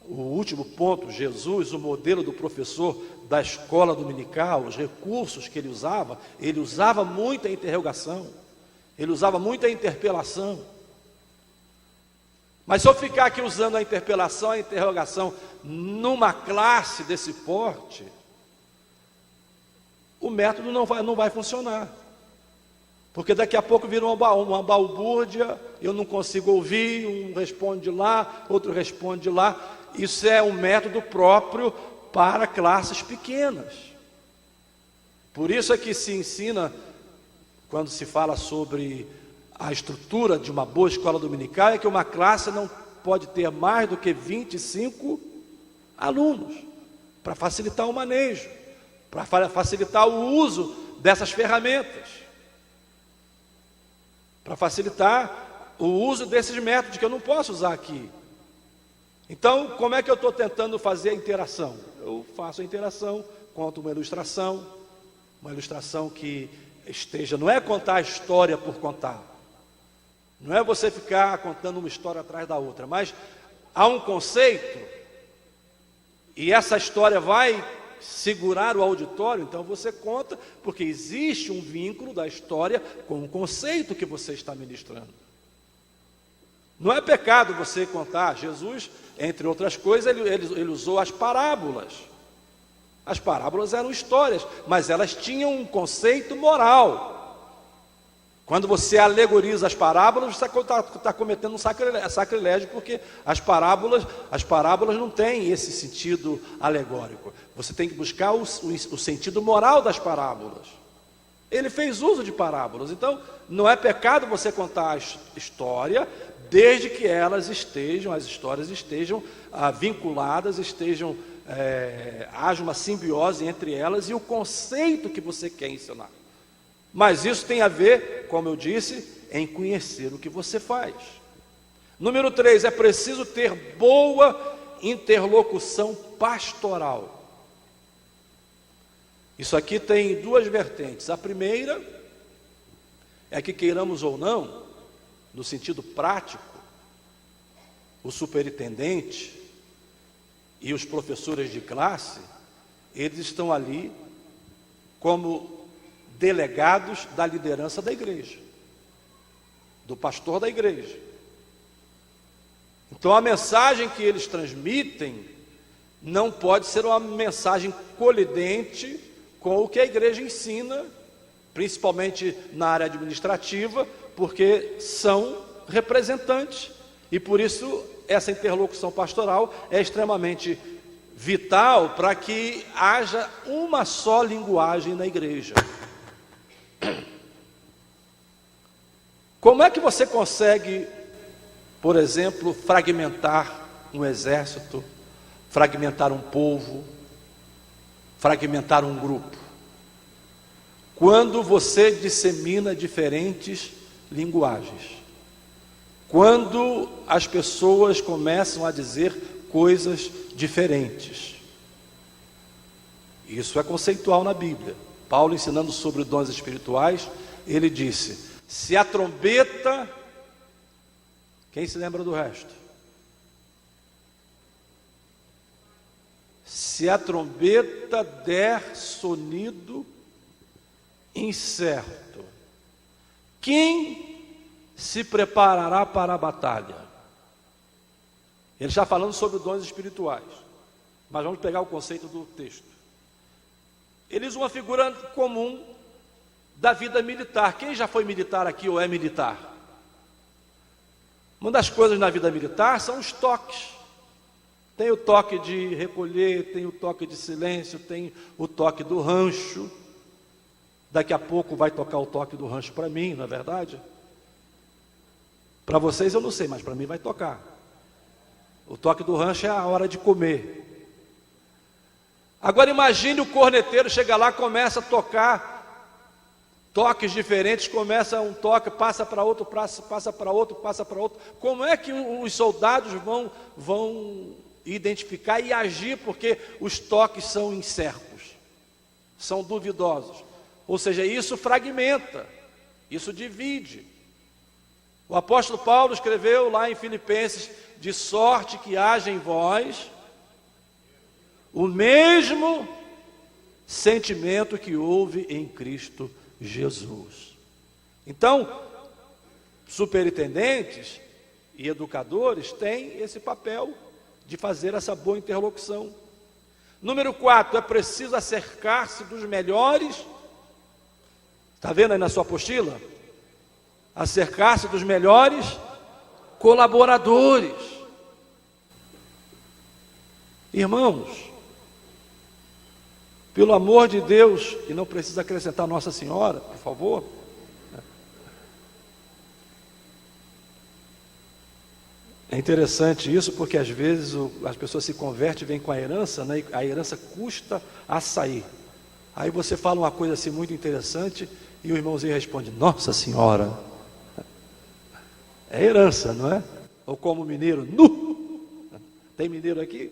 B: o último ponto, Jesus, o modelo do professor da escola dominical, os recursos que ele usava muito a interrogação, ele usava muito a interpelação. Mas se eu ficar aqui usando a interpelação, a interrogação, numa classe desse porte, o método não vai funcionar. Porque daqui a pouco vira uma balbúrdia, eu não consigo ouvir, um responde lá, outro responde lá. Isso é um método próprio para classes pequenas. Por isso é que se ensina, quando se fala sobre a estrutura de uma boa escola dominical é que uma classe não pode ter mais do que 25 alunos, para facilitar o manejo, para facilitar o uso dessas ferramentas, para facilitar o uso desses métodos que eu não posso usar aqui. Então, como é que eu estou tentando fazer a interação? Eu faço a interação, conto uma ilustração que esteja, não é contar a história por contar, não é você ficar contando uma história atrás da outra, mas há um conceito, e essa história vai segurar o auditório, então você conta, porque existe um vínculo da história com o conceito que você está ministrando. Não é pecado você contar. Jesus, entre outras coisas, ele usou as parábolas. As parábolas eram histórias, mas elas tinham um conceito moral. Quando você alegoriza as parábolas, você está cometendo um sacrilégio, porque as parábolas não têm esse sentido alegórico. Você tem que buscar o sentido moral das parábolas. Ele fez uso de parábolas, então não é pecado você contar a história, desde que as histórias estejam vinculadas, haja uma simbiose entre elas e o conceito que você quer ensinar. Mas isso tem a ver, como eu disse, em conhecer o que você faz. Número 3, é preciso ter boa interlocução pastoral. Isso aqui tem duas vertentes. A primeira é que, queiramos ou não, no sentido prático, o superintendente e os professores de classe, eles estão ali como delegados da liderança da igreja, do pastor da igreja. Então a mensagem que eles transmitem não pode ser uma mensagem colidente com o que a igreja ensina, principalmente na área administrativa, porque são representantes, e por isso essa interlocução pastoral é extremamente vital para que haja uma só linguagem na igreja. Como é que você consegue, por exemplo, fragmentar um exército, fragmentar um povo, fragmentar um grupo? Quando você dissemina diferentes linguagens, quando as pessoas começam a dizer coisas diferentes. Isso é conceitual na Bíblia. Paulo, ensinando sobre dons espirituais, ele disse: se a trombeta, quem se lembra do resto? Se a trombeta der sonido incerto, quem se preparará para a batalha? Ele está falando sobre dons espirituais, mas vamos pegar o conceito do texto. Ele usa uma figura comum da vida militar. Quem já foi militar aqui ou é militar? Uma das coisas na vida militar são os toques. Tem o toque de recolher, tem o toque de silêncio, tem o toque do rancho. Daqui a pouco vai tocar o toque do rancho para mim, não é verdade? Para vocês eu não sei, mas para mim vai tocar. O toque do rancho é a hora de comer. Agora imagine o corneteiro chega lá, começa a tocar toques diferentes, começa um toque, passa para outro, passa para outro, passa para outro. Como é que os soldados vão identificar e agir, porque os toques são incertos, são duvidosos? Ou seja, isso fragmenta, isso divide. O apóstolo Paulo escreveu lá em Filipenses: de sorte que haja em vós o mesmo sentimento que houve em Cristo Jesus. Então, superintendentes e educadores têm esse papel de fazer essa boa interlocução. Número 4, é preciso acercar-se dos melhores. Está vendo aí na sua apostila? Acercar-se dos melhores colaboradores. Irmãos, pelo amor de Deus, e não precisa acrescentar Nossa Senhora, por favor. É interessante isso, porque às vezes as pessoas se convertem e vêm com a herança, né? E a herança custa a sair. Aí você fala uma coisa assim muito interessante e o irmãozinho responde: Nossa Senhora, é herança, não é? Ou como mineiro, nu! Tem mineiro aqui?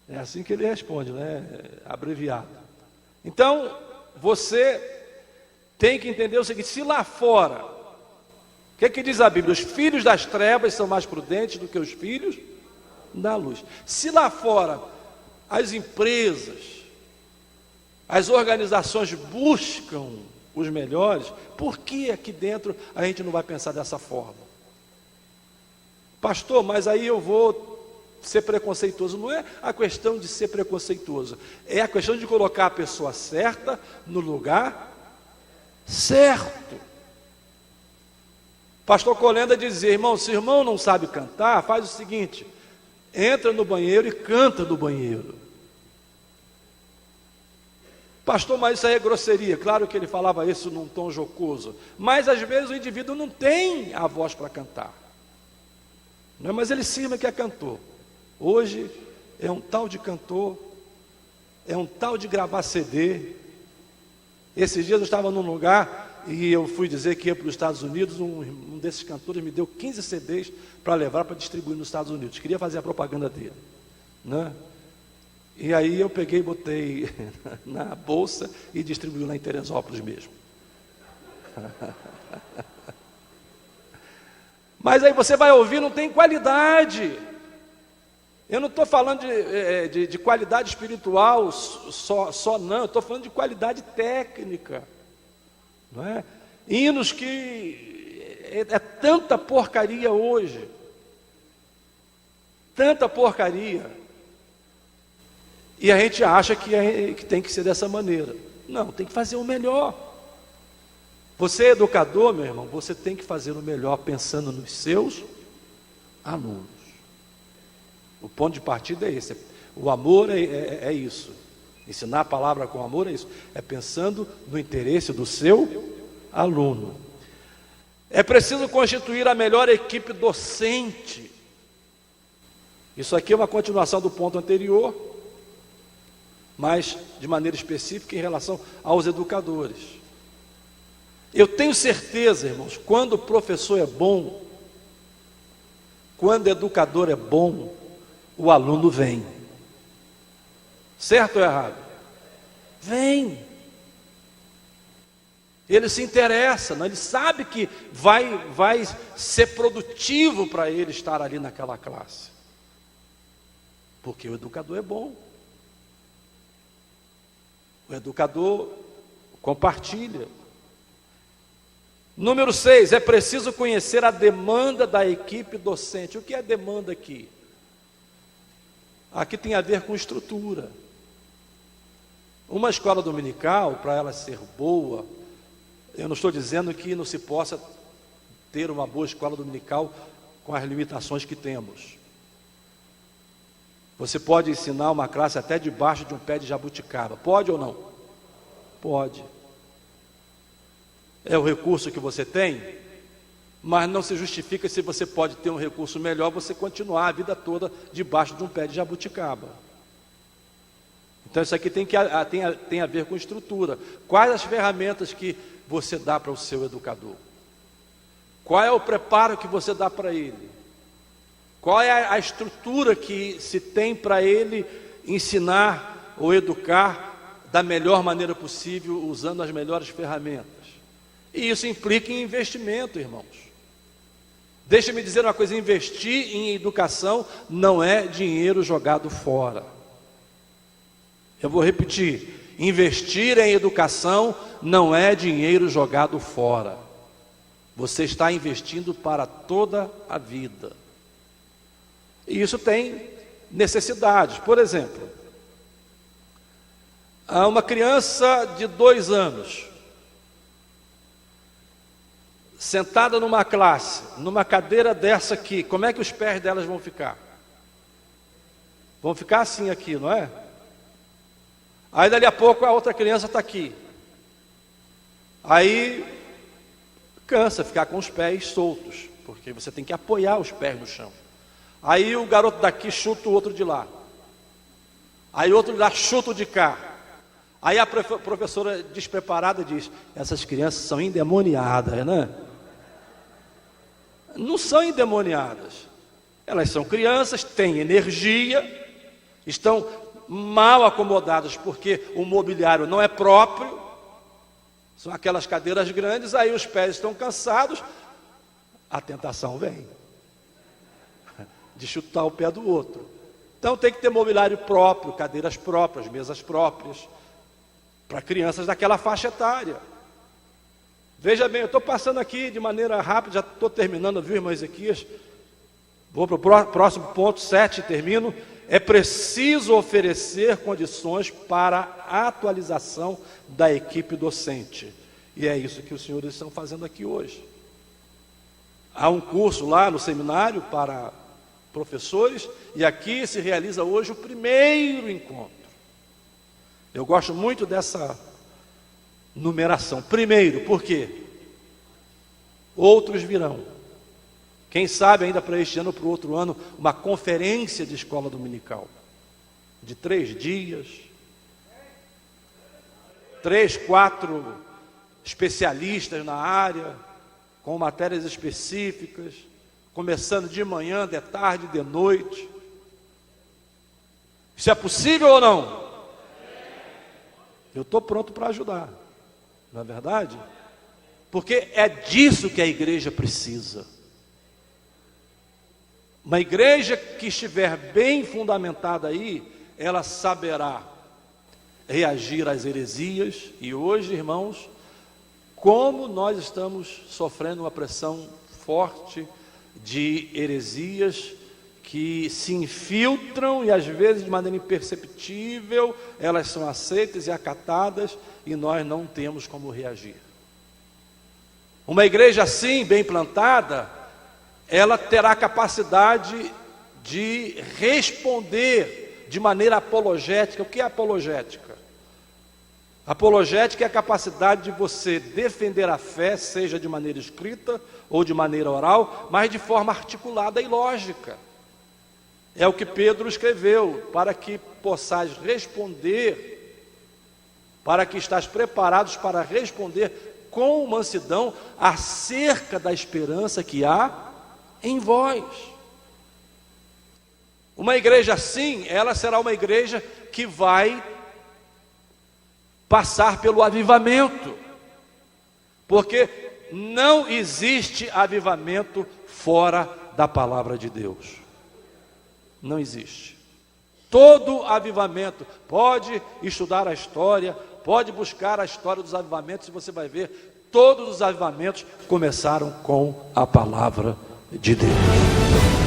B: É assim que ele responde, né? Abreviado. Então, você tem que entender o seguinte: se lá fora, o que diz a Bíblia? Os filhos das trevas são mais prudentes do que os filhos da luz. Se lá fora as empresas, as organizações buscam os melhores, por que aqui dentro a gente não vai pensar dessa forma? Pastor, mas aí eu vou ser preconceituoso. Não é a questão de ser preconceituoso, é a questão de colocar a pessoa certa no lugar certo. Pastor Colenda dizia: irmão, se o irmão não sabe cantar, faz o seguinte: entra no banheiro e canta no banheiro. Pastor, mas isso aí é grosseria. Claro que ele falava isso num tom jocoso, mas às vezes o indivíduo não tem a voz para cantar, não é? Mas ele cisma que é cantor. Hoje é um tal de cantor, é um tal de gravar CD. Esses dias eu estava num lugar e eu fui dizer que ia para os Estados Unidos. Um desses cantores me deu 15 CDs para levar para distribuir nos Estados Unidos. Queria fazer a propaganda dele, né? E aí eu peguei e botei na bolsa e distribuí lá em Teresópolis mesmo. Mas aí você vai ouvir, não tem qualidade. Eu não estou falando de qualidade espiritual só não, eu estou falando de qualidade técnica, não é? Hinos que é tanta porcaria hoje, tanta porcaria, e a gente acha que tem que ser dessa maneira. Não, tem que fazer o melhor. Você é educador, meu irmão, você tem que fazer o melhor pensando nos seus alunos. O ponto de partida é esse. O amor é isso. Ensinar a palavra com amor é isso. É pensando no interesse do seu aluno. É preciso constituir a melhor equipe docente. Isso aqui é uma continuação do ponto anterior, mas de maneira específica em relação aos educadores. Eu tenho certeza, irmãos, quando o professor é bom, quando o educador é bom, o aluno vem. Certo ou errado? Vem. Ele se interessa, não? Ele sabe que vai ser produtivo para ele estar ali naquela classe. Porque o educador é bom. O educador compartilha. Número 6, é preciso conhecer a demanda da equipe docente. O que é demanda aqui? Aqui tem a ver com estrutura. Uma escola dominical, para ela ser boa, eu não estou dizendo que não se possa ter uma boa escola dominical com as limitações que temos. Você pode ensinar uma classe até debaixo de um pé de jabuticaba. Pode ou não? Pode. É o recurso que você tem, mas não se justifica, se você pode ter um recurso melhor, você continuar a vida toda debaixo de um pé de jabuticaba. Então isso aqui tem a ver com estrutura. Quais as ferramentas que você dá para o seu educador? Qual é o preparo que você dá para ele? Qual é a estrutura que se tem para ele ensinar ou educar da melhor maneira possível, usando as melhores ferramentas? E isso implica em investimento, irmãos. Deixa-me dizer uma coisa: investir em educação não é dinheiro jogado fora. Eu vou repetir: investir em educação não é dinheiro jogado fora. Você está investindo para toda a vida. E isso tem necessidades. Por exemplo, uma criança de 2 anos, sentada numa classe, numa cadeira dessa aqui, como é que os pés delas vão ficar? Vão ficar assim aqui, não é? Aí dali a pouco a outra criança está aqui. Aí cansa ficar com os pés soltos, porque você tem que apoiar os pés no chão. Aí o garoto daqui chuta o outro de lá. Aí o outro de lá chuta o de cá. Aí a professora despreparada diz: essas crianças são endemoniadas, né? Não são endemoniadas. Elas são crianças, têm energia, estão mal acomodadas porque o mobiliário não é próprio. São aquelas cadeiras grandes, aí os pés estão cansados, a tentação vem de chutar o pé do outro. Então tem que ter mobiliário próprio, cadeiras próprias, mesas próprias, para crianças daquela faixa etária. Veja bem, eu estou passando aqui de maneira rápida, já estou terminando, viu, irmão Ezequias? Vou para o próximo ponto, 7, termino. É preciso oferecer condições para a atualização da equipe docente. E é isso que os senhores estão fazendo aqui hoje. Há um curso lá no seminário para professores, e aqui se realiza hoje o primeiro encontro. Eu gosto muito dessa numeração. Primeiro, por quê? Outros virão. Quem sabe ainda para este ano ou para o outro ano, uma conferência de escola dominical, de 3 dias, 3, 4 especialistas na área, com matérias específicas, começando de manhã, de tarde, de noite. Isso é possível ou não? Eu estou pronto para ajudar, não é verdade? Porque é disso que a igreja precisa. Uma igreja que estiver bem fundamentada aí, ela saberá reagir às heresias. E hoje, irmãos, como nós estamos sofrendo uma pressão forte de heresias que se infiltram e às vezes de maneira imperceptível, elas são aceitas e acatadas e nós não temos como reagir. Uma igreja assim, bem plantada, ela terá capacidade de responder de maneira apologética. O que é apologética? Apologética é a capacidade de você defender a fé, seja de maneira escrita ou de maneira oral, mas de forma articulada e lógica. É o que Pedro escreveu: para que possais responder, para que estás preparados para responder com mansidão acerca da esperança que há em vós. Uma igreja assim, ela será uma igreja que vai passar pelo avivamento, porque não existe avivamento fora da palavra de Deus. Não existe. Todo avivamento, pode estudar a história, pode buscar a história dos avivamentos, e você vai ver, todos os avivamentos começaram com a palavra de Deus.